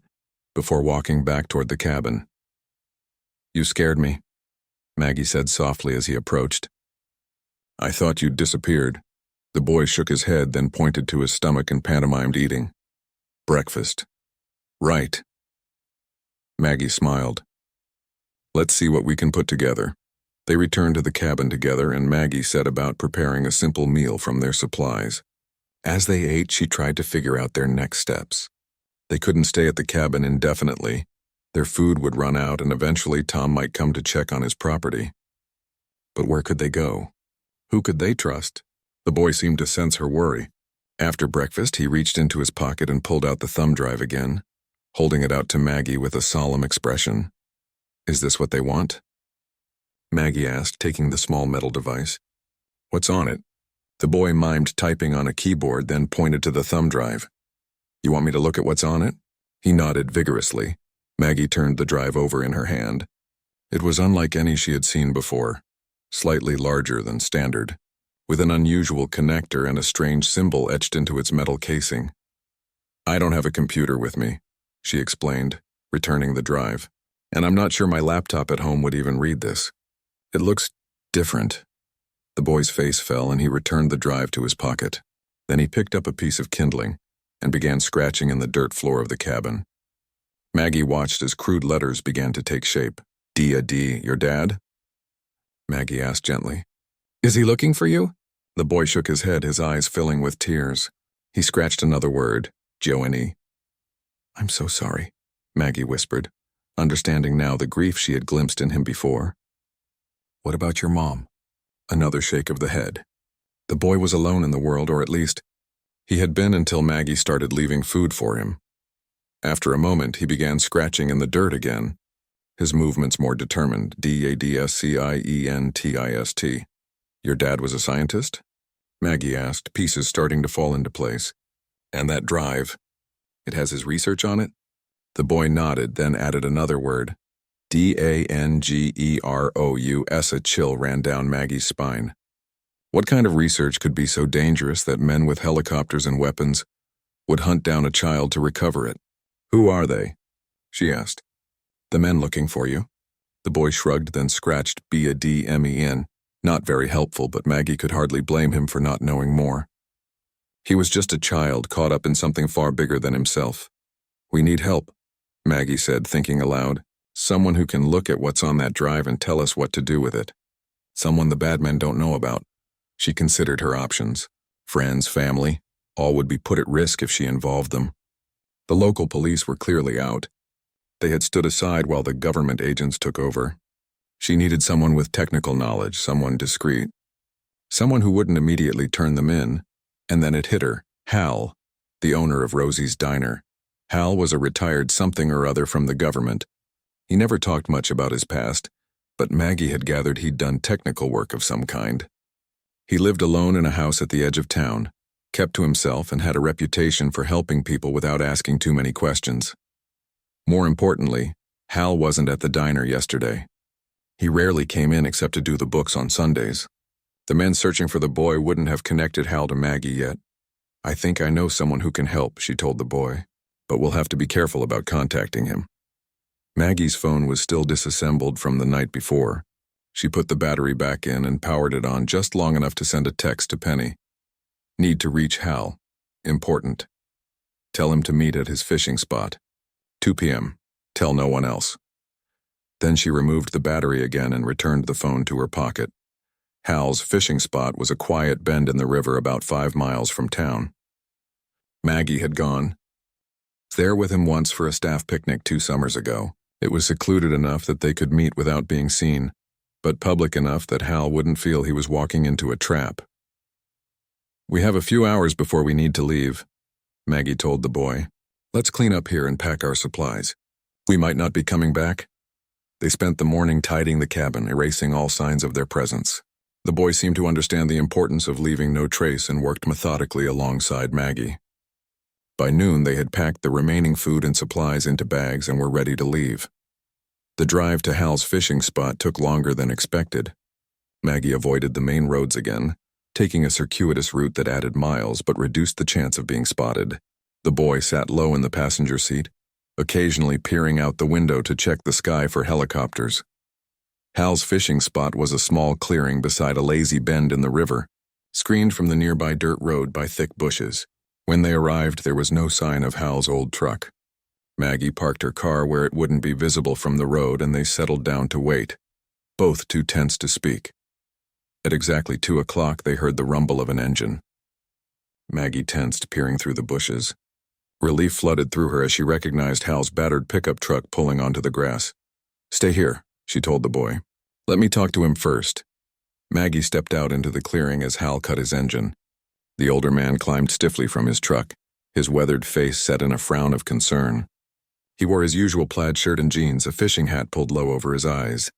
before walking back toward the cabin. "You scared me," Maggie said softly as he approached. "I thought you'd disappeared." The boy shook his head, then pointed to his stomach and pantomimed eating. "Breakfast." "Right." Maggie smiled. "Let's see what we can put together." They returned to the cabin together, and Maggie set about preparing a simple meal from their supplies. As they ate, she tried to figure out their next steps. They couldn't stay at the cabin indefinitely. Their food would run out, and eventually Tom might come to check on his property. But where could they go? Who could they trust? The boy seemed to sense her worry. After breakfast, he reached into his pocket and pulled out the thumb drive again, holding it out to Maggie with a solemn expression. "Is this what they want?" Maggie asked, taking the small metal device. "What's on it?" The boy mimed typing on a keyboard, then pointed to the thumb drive. "You want me to look at what's on it?" He nodded vigorously. Maggie turned the drive over in her hand. It was unlike any she had seen before, slightly larger than standard, with an unusual connector and a strange symbol etched into its metal casing. "I don't have a computer with me," she explained, returning the drive, "and I'm not sure my laptop at home would even read this. It looks different." The boy's face fell, and he returned the drive to his pocket. Then he picked up a piece of kindling and began scratching in the dirt floor of the cabin. Maggie watched as crude letters began to take shape. "Dia D, your dad?" Maggie asked gently. "Is he looking for you?" The boy shook his head, his eyes filling with tears. He scratched another word, Joanie. "I'm so sorry," Maggie whispered, understanding now the grief she had glimpsed in him before. "What about your mom?" Another shake of the head. The boy was alone in the world, or at least, he had been until Maggie started leaving food for him. After a moment, he began scratching in the dirt again, his movements more determined. "Dadscientist. Your dad was a scientist?" Maggie asked, pieces starting to fall into place. "And that drive, it has his research on it?" The boy nodded, then added another word. Dangerous. A chill ran down Maggie's spine. What kind of research could be so dangerous that men with helicopters and weapons would hunt down a child to recover it? "Who are they?" she asked. "The men looking for you." The boy shrugged, then scratched BADMEN. Not very helpful, but Maggie could hardly blame him for not knowing more. He was just a child caught up in something far bigger than himself. "We need help," Maggie said, thinking aloud. "Someone who can look at what's on that drive and tell us what to do with it. Someone the bad men don't know about." She considered her options. Friends, family, all would be put at risk if she involved them. The local police were clearly out. They had stood aside while the government agents took over. She needed someone with technical knowledge, someone discreet. Someone who wouldn't immediately turn them in. And then it hit her. Hal, the owner of Rosie's Diner. Hal was a retired something or other from the government. He never talked much about his past, but Maggie had gathered he'd done technical work of some kind. He lived alone in a house at the edge of town, kept to himself, and had a reputation for helping people without asking too many questions. More importantly, Hal wasn't at the diner yesterday. He rarely came in except to do the books on Sundays. The men searching for the boy wouldn't have connected Hal to Maggie yet. "I think I know someone who can help," she told the boy, "but we'll have to be careful about contacting him." Maggie's phone was still disassembled from the night before. She put the battery back in and powered it on just long enough to send a text to Penny. "Need to reach Hal. Important. Tell him to meet at his fishing spot. 2 p.m. Tell no one else." Then she removed the battery again and returned the phone to her pocket. Hal's fishing spot was a quiet bend in the river about 5 miles from town. Maggie had gone there with him once for a staff picnic 2 summers ago. It was secluded enough that they could meet without being seen, but public enough that Hal wouldn't feel he was walking into a trap. "We have a few hours before we need to leave," Maggie told the boy. "Let's clean up here and pack our supplies. We might not be coming back." They spent the morning tidying the cabin, erasing all signs of their presence. The boy seemed to understand the importance of leaving no trace and worked methodically alongside Maggie. By noon, they had packed the remaining food and supplies into bags and were ready to leave. The drive to Hal's fishing spot took longer than expected. Maggie avoided the main roads again, taking a circuitous route that added miles but reduced the chance of being spotted. The boy sat low in the passenger seat, occasionally peering out the window to check the sky for helicopters. Hal's fishing spot was a small clearing beside a lazy bend in the river, screened from the nearby dirt road by thick bushes. When they arrived, there was no sign of Hal's old truck. Maggie parked her car where it wouldn't be visible from the road, and they settled down to wait, both too tense to speak. At exactly 2 o'clock, they heard the rumble of an engine. Maggie tensed, peering through the bushes. Relief flooded through her as she recognized Hal's battered pickup truck pulling onto the grass. "Stay here," she told the boy. "Let me talk to him first." Maggie stepped out into the clearing as Hal cut his engine. The older man climbed stiffly from his truck, his weathered face set in a frown of concern. He wore his usual plaid shirt and jeans, a fishing hat pulled low over his eyes.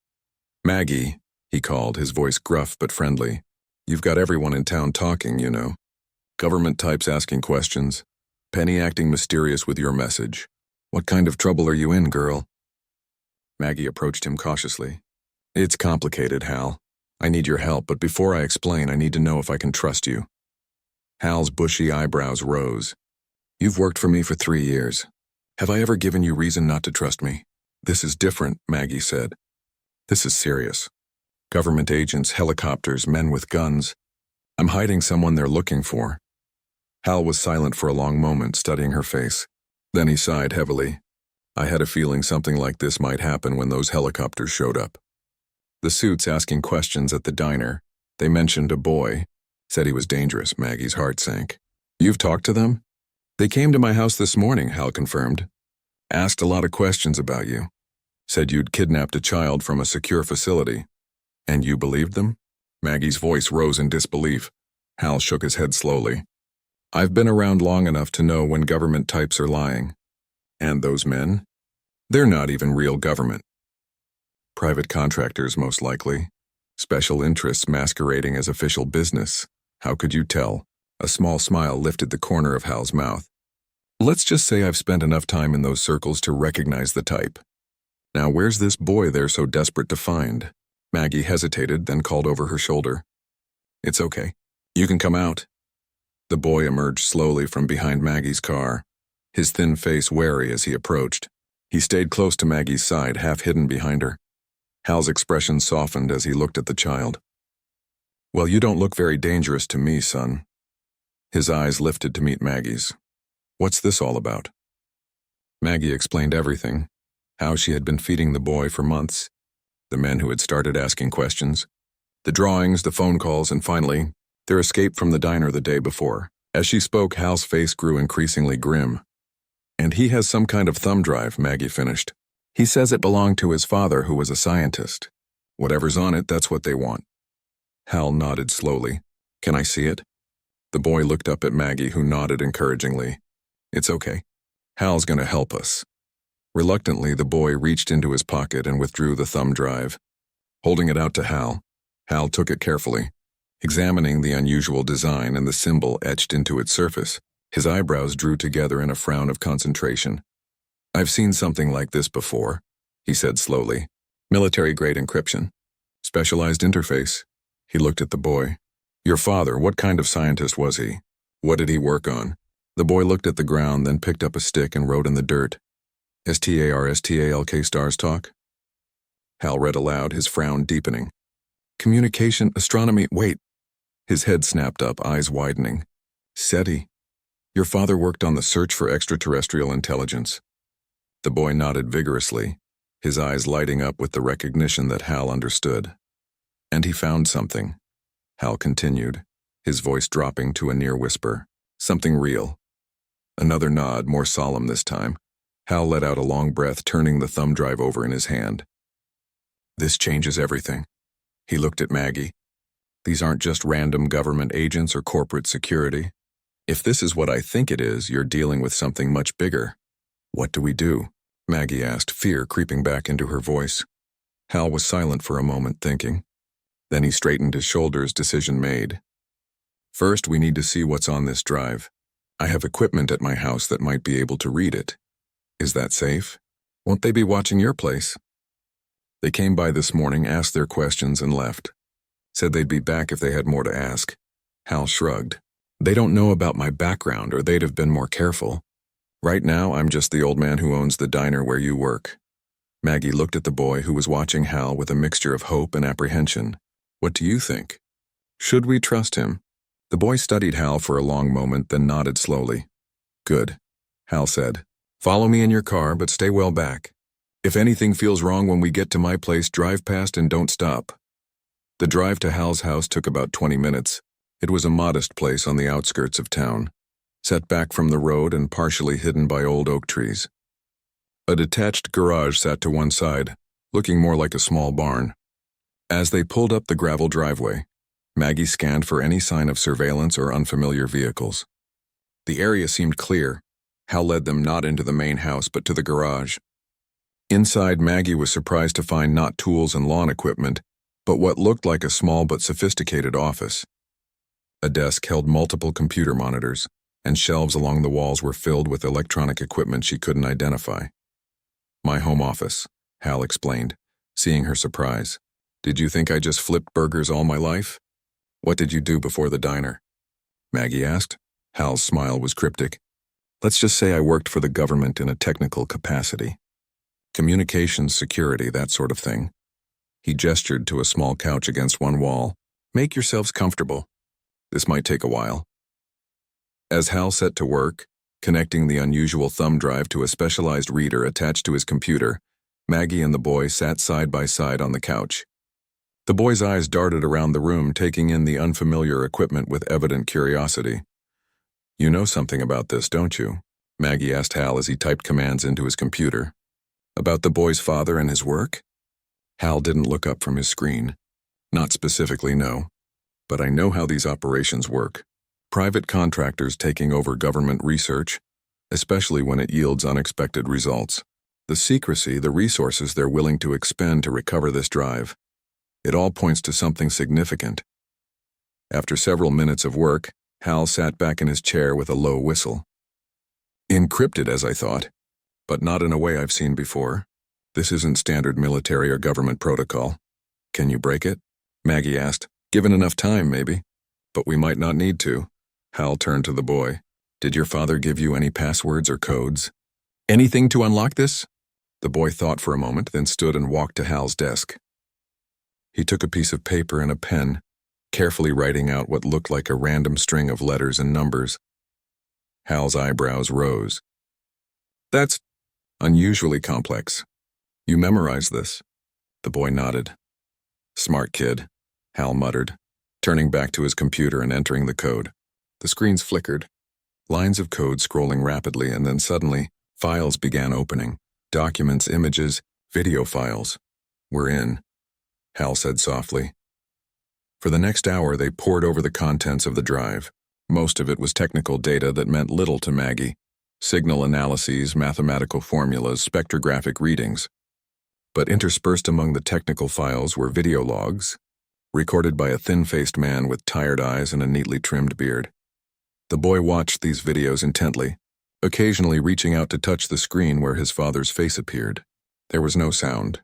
"Maggie," he called, his voice gruff but friendly. "You've got everyone in town talking, you know. Government types asking questions. Penny acting mysterious with your message. What kind of trouble are you in, girl?" Maggie approached him cautiously. "It's complicated, Hal. I need your help, but before I explain, I need to know if I can trust you." Hal's bushy eyebrows rose. "You've worked for me for 3 years. Have I ever given you reason not to trust me?" "This is different," Maggie said. "This is serious. Government agents, helicopters, men with guns. I'm hiding someone they're looking for." Hal was silent for a long moment, studying her face. Then he sighed heavily. "I had a feeling something like this might happen when those helicopters showed up. The suits asking questions at the diner. They mentioned a boy. Said he was dangerous." Maggie's heart sank. "You've talked to them?" "They came to my house this morning," Hal confirmed. "Asked a lot of questions about you. Said you'd kidnapped a child from a secure facility." "And you believed them?" Maggie's voice rose in disbelief. Hal shook his head slowly. "I've been around long enough to know when government types are lying. And those men? They're not even real government. Private contractors, most likely. Special interests masquerading as official business. How could you tell?" A small smile lifted the corner of Hal's mouth. "Let's just say I've spent enough time in those circles to recognize the type. Now where's this boy they're so desperate to find?" Maggie hesitated, then called over her shoulder. "It's okay. You can come out." The boy emerged slowly from behind Maggie's car, his thin face wary as he approached. He stayed close to Maggie's side, half hidden behind her. Hal's expression softened as he looked at the child. "Well, you don't look very dangerous to me, son." His eyes lifted to meet Maggie's. "What's this all about?" Maggie explained everything, how she had been feeding the boy for months, the men who had started asking questions, the drawings, the phone calls, and finally, their escape from the diner the day before. As she spoke, Hal's face grew increasingly grim. "And he has some kind of thumb drive," Maggie finished. "He says it belonged to his father, who was a scientist. Whatever's on it, that's what they want." Hal nodded slowly. "Can I see it?" The boy looked up at Maggie, who nodded encouragingly. "It's okay. Hal's gonna help us." Reluctantly, the boy reached into his pocket and withdrew the thumb drive. Holding it out to Hal, Hal took it carefully, examining the unusual design and the symbol etched into its surface. His eyebrows drew together in a frown of concentration. "I've seen something like this before," he said slowly. "Military-grade encryption. Specialized interface." He looked at the boy. "Your father, what kind of scientist was he? What did he work on?" The boy looked at the ground, then picked up a stick and wrote in the dirt. "STARSTALK stars talk?" Hal read aloud, his frown deepening. "Communication, astronomy, wait." His head snapped up, eyes widening. "SETI. Your father worked on the search for extraterrestrial intelligence." The boy nodded vigorously, his eyes lighting up with the recognition that Hal understood. "And he found something," Hal continued, his voice dropping to a near whisper. "Something real." Another nod, more solemn this time. Hal let out a long breath, turning the thumb drive over in his hand. "This changes everything." He looked at Maggie. "These aren't just random government agents or corporate security. If this is what I think it is, you're dealing with something much bigger." "What do we do?" Maggie asked, fear creeping back into her voice. Hal was silent for a moment, thinking. Then he straightened his shoulders, decision made. "First, we need to see what's on this drive. I have equipment at my house that might be able to read it. Is that safe? Won't they be watching your place? They came by this morning, asked their questions, and left. Said they'd be back if they had more to ask. Hal shrugged. They don't know about my background, or they'd have been more careful. Right now, I'm just the old man who owns the diner where you work. Maggie looked at the boy who was watching Hal with a mixture of hope and apprehension. What do you think? Should we trust him? The boy studied Hal for a long moment, then nodded slowly. Good, Hal said. Follow me in your car, but stay well back. If anything feels wrong when we get to my place, drive past and don't stop. The drive to Hal's house took about 20 minutes. It was a modest place on the outskirts of town, set back from the road and partially hidden by old oak trees. A detached garage sat to one side, looking more like a small barn. As they pulled up the gravel driveway, Maggie scanned for any sign of surveillance or unfamiliar vehicles. The area seemed clear. Hal led them not into the main house but to the garage. Inside, Maggie was surprised to find not tools and lawn equipment, but what looked like a small but sophisticated office. A desk held multiple computer monitors, and shelves along the walls were filled with electronic equipment she couldn't identify. My home office, Hal explained, seeing her surprise. Did you think I just flipped burgers all my life? What did you do before the diner? Maggie asked. Hal's smile was cryptic. Let's just say I worked for the government in a technical capacity. Communications, security, that sort of thing. He gestured to a small couch against one wall. Make yourselves comfortable. This might take a while. As Hal set to work, connecting the unusual thumb drive to a specialized reader attached to his computer, Maggie and the boy sat side by side on the couch. The boy's eyes darted around the room, taking in the unfamiliar equipment with evident curiosity. You know something about this, don't you? Maggie asked Hal as he typed commands into his computer. About the boy's father and his work? Hal didn't look up from his screen. Not specifically, no. But I know how these operations work. Private contractors taking over government research, especially when it yields unexpected results. The secrecy, the resources they're willing to expend to recover this drive. It all points to something significant. After several minutes of work, Hal sat back in his chair with a low whistle. Encrypted, as I thought, but not in a way I've seen before. This isn't standard military or government protocol. Can you break it? Maggie asked. Given enough time, maybe. But we might not need to. Hal turned to the boy. Did your father give you any passwords or codes? Anything to unlock this? The boy thought for a moment, then stood and walked to Hal's desk. He took a piece of paper and a pen, carefully writing out what looked like a random string of letters and numbers. Hal's eyebrows rose. That's unusually complex. You memorized this? The boy nodded. Smart kid, Hal muttered, turning back to his computer and entering the code. The screens flickered, lines of code scrolling rapidly, and then suddenly, files began opening. Documents, images, video files. We're in, Hal said softly. For the next hour, they pored over the contents of the drive. Most of it was technical data that meant little to Maggie. Signal analyses, mathematical formulas, spectrographic readings. But interspersed among the technical files were video logs, recorded by a thin-faced man with tired eyes and a neatly trimmed beard. The boy watched these videos intently, occasionally reaching out to touch the screen where his father's face appeared. There was no sound.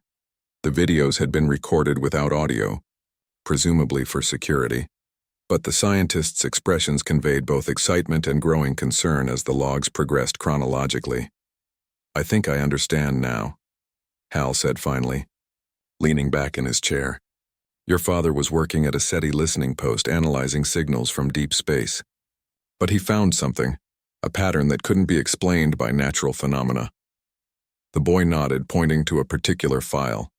The videos had been recorded without audio, presumably for security, but the scientist's expressions conveyed both excitement and growing concern as the logs progressed chronologically. I think I understand now, Hal said finally, leaning back in his chair. Your father was working at a SETI listening post analyzing signals from deep space. But he found something, a pattern that couldn't be explained by natural phenomena. The boy nodded, pointing to a particular file,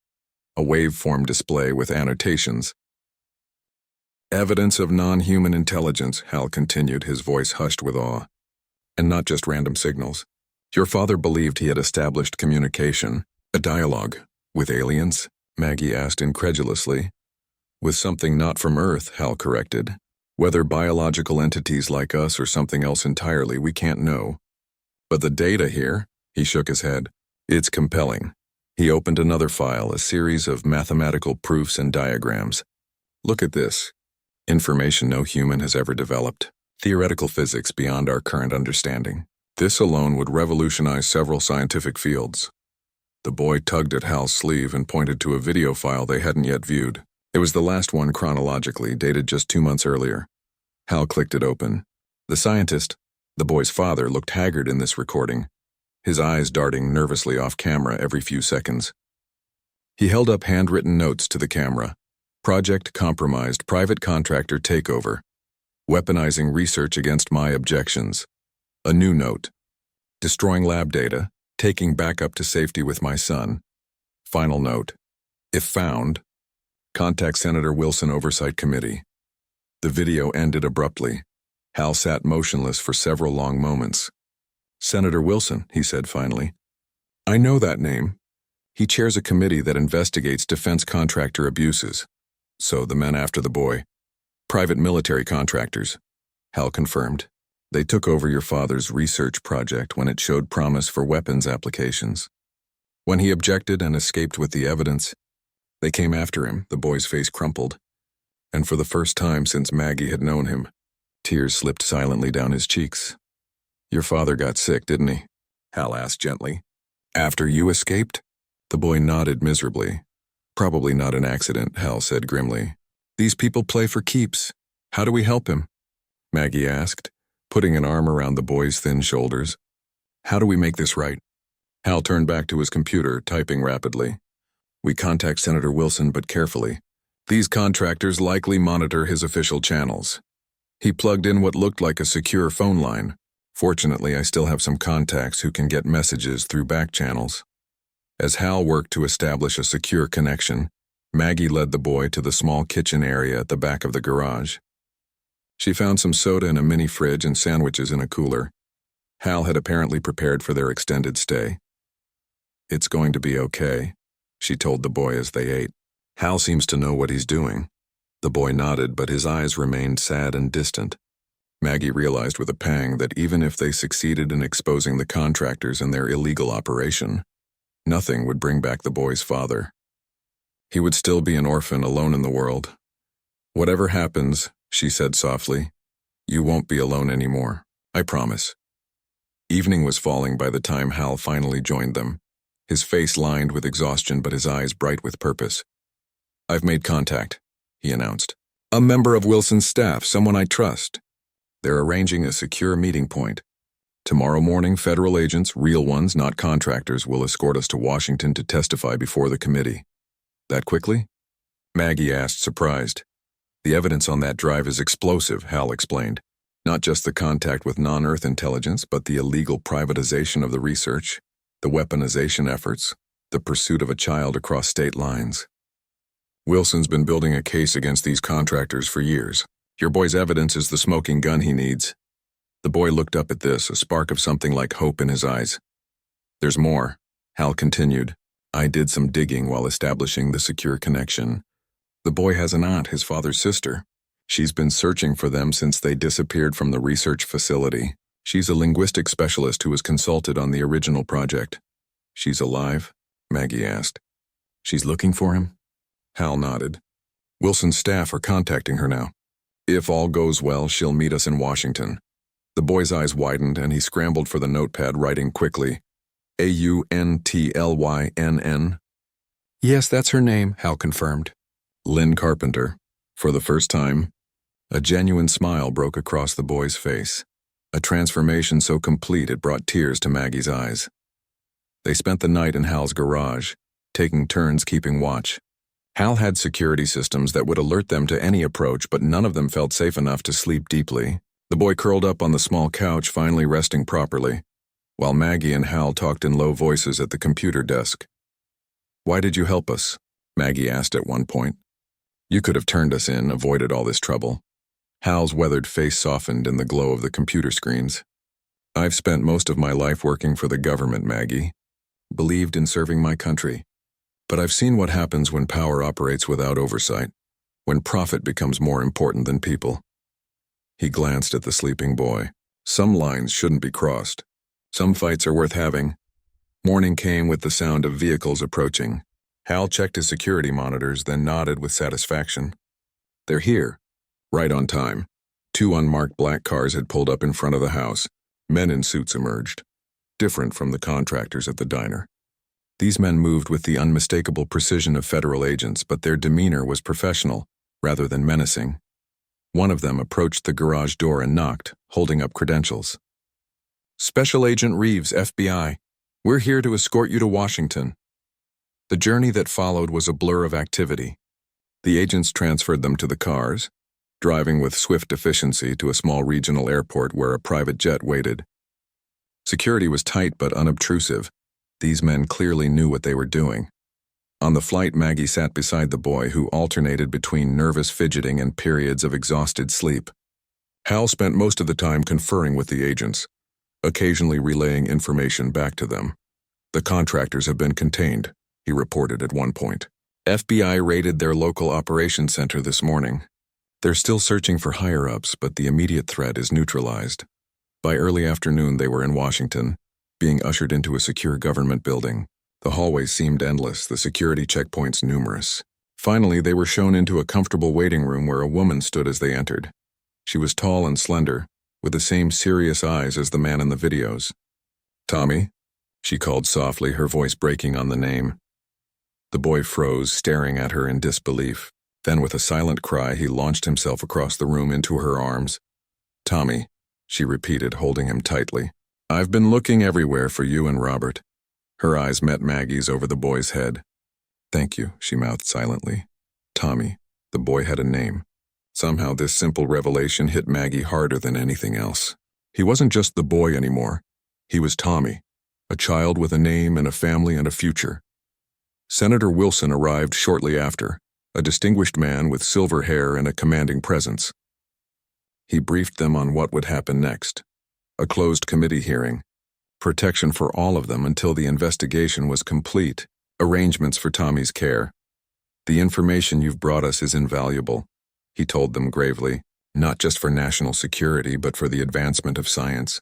a waveform display with annotations. Evidence of non-human intelligence, Hal continued, his voice hushed with awe. And not just random signals. Your father believed he had established communication, a dialogue, with aliens? Maggie asked incredulously. With something not from Earth, Hal corrected. Whether biological entities like us or something else entirely, we can't know. But the data here, he shook his head. It's compelling. He opened another file, a series of mathematical proofs and diagrams. Look at this. Information no human has ever developed. Theoretical physics beyond our current understanding. This alone would revolutionize several scientific fields. The boy tugged at Hal's sleeve and pointed to a video file they hadn't yet viewed. It was the last one chronologically, dated just 2 months earlier. Hal clicked it open. The scientist, the boy's father, looked haggard in this recording, his eyes darting nervously off camera every few seconds. He held up handwritten notes to the camera. Project compromised, private contractor takeover. Weaponizing research against my objections. A new note. Destroying lab data, taking backup to safety with my son. Final note. If found, contact Senator Wilson Oversight Committee. The video ended abruptly. Hal sat motionless for several long moments. Senator Wilson, he said finally. I know that name. He chairs a committee that investigates defense contractor abuses. So the men after the boy. Private military contractors. Hal confirmed. They took over your father's research project when it showed promise for weapons applications. When he objected and escaped with the evidence, they came after him. The boy's face crumpled. And for the first time since Maggie had known him, tears slipped silently down his cheeks. Your father got sick, didn't he? Hal asked gently. After you escaped? The boy nodded miserably. Probably not an accident, Hal said grimly. These people play for keeps. How do we help him? Maggie asked, putting an arm around the boy's thin shoulders. How do we make this right? Hal turned back to his computer, typing rapidly. We contact Senator Wilson, but carefully. These contractors likely monitor his official channels. He plugged in what looked like a secure phone line. Fortunately, I still have some contacts who can get messages through back channels. As Hal worked to establish a secure connection, Maggie led the boy to the small kitchen area at the back of the garage. She found some soda in a mini fridge and sandwiches in a cooler. Hal had apparently prepared for their extended stay. It's going to be okay, she told the boy as they ate. Hal seems to know what he's doing. The boy nodded, but his eyes remained sad and distant. Maggie realized with a pang that even if they succeeded in exposing the contractors and their illegal operation, nothing would bring back the boy's father. He would still be an orphan alone in the world. Whatever happens, she said softly, you won't be alone anymore. I promise. Evening was falling by the time Hal finally joined them, his face lined with exhaustion but his eyes bright with purpose. I've made contact, he announced. A member of Wilson's staff, someone I trust. They're arranging a secure meeting point. Tomorrow morning, federal agents, real ones, not contractors, will escort us to Washington to testify before the committee. That quickly? Maggie asked, surprised. The evidence on that drive is explosive, Hal explained. Not just the contact with non-Earth intelligence, but the illegal privatization of the research, the weaponization efforts, the pursuit of a child across state lines. Wilson's been building a case against these contractors for years. Your boy's evidence is the smoking gun he needs. The boy looked up at this, a spark of something like hope in his eyes. There's more, Hal continued. I did some digging while establishing the secure connection. The boy has an aunt, his father's sister. She's been searching for them since they disappeared from the research facility. She's a linguistic specialist who was consulted on the original project. She's alive? Maggie asked. She's looking for him? Hal nodded. Wilson's staff are contacting her now. If all goes well, she'll meet us in Washington. The boy's eyes widened and he scrambled for the notepad, writing quickly. Auntlynn. Yes, that's her name, Hal confirmed. Lynn Carpenter. For the first time, a genuine smile broke across the boy's face. A transformation so complete it brought tears to Maggie's eyes. They spent the night in Hal's garage, taking turns keeping watch. Hal had security systems that would alert them to any approach, but none of them felt safe enough to sleep deeply. The boy curled up on the small couch, finally resting properly, while Maggie and Hal talked in low voices at the computer desk. Why did you help us? Maggie asked at one point. You could have turned us in, avoided all this trouble. Hal's weathered face softened in the glow of the computer screens. I've spent most of my life working for the government, Maggie. Believed in serving my country. But I've seen what happens when power operates without oversight, when profit becomes more important than people. He glanced at the sleeping boy. Some lines shouldn't be crossed. Some fights are worth having. Morning came with the sound of vehicles approaching. Hal checked his security monitors, then nodded with satisfaction. They're here, right on time. Two unmarked black cars had pulled up in front of the house. Men in suits emerged, different from the contractors at the diner. These men moved with the unmistakable precision of federal agents, but their demeanor was professional, rather than menacing. One of them approached the garage door and knocked, holding up credentials. "Special Agent Reeves, FBI. We're here to escort you to Washington." The journey that followed was a blur of activity. The agents transferred them to the cars, driving with swift efficiency to a small regional airport where a private jet waited. Security was tight but unobtrusive. These men clearly knew what they were doing. On the flight, Maggie sat beside the boy, who alternated between nervous fidgeting and periods of exhausted sleep. Hal spent most of the time conferring with the agents, occasionally relaying information back to them. "The contractors have been contained," he reported at one point. "FBI raided their local operations center this morning. They're still searching for higher-ups, but the immediate threat is neutralized." By early afternoon, they were in Washington, being ushered into a secure government building. The hallways seemed endless, the security checkpoints numerous. Finally, they were shown into a comfortable waiting room where a woman stood as they entered. She was tall and slender, with the same serious eyes as the man in the videos. "Tommy?" she called softly, her voice breaking on the name. The boy froze, staring at her in disbelief. Then, with a silent cry, he launched himself across the room into her arms. "Tommy," she repeated, holding him tightly. "I've been looking everywhere for you and Robert." Her eyes met Maggie's over the boy's head. "Thank you," she mouthed silently. Tommy. The boy had a name. Somehow this simple revelation hit Maggie harder than anything else. He wasn't just the boy anymore. He was Tommy, a child with a name and a family and a future. Senator Wilson arrived shortly after, a distinguished man with silver hair and a commanding presence. He briefed them on what would happen next. A closed committee hearing. Protection for all of them until the investigation was complete. Arrangements for Tommy's care. "The information you've brought us is invaluable," he told them gravely, "not just for national security, but for the advancement of science.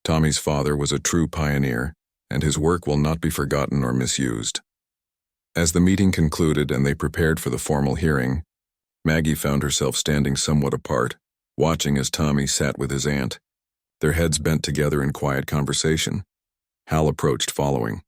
Tommy's father was a true pioneer, and his work will not be forgotten or misused." As the meeting concluded and they prepared for the formal hearing, Maggie found herself standing somewhat apart, watching as Tommy sat with his aunt, their heads bent together in quiet conversation. Hal approached following.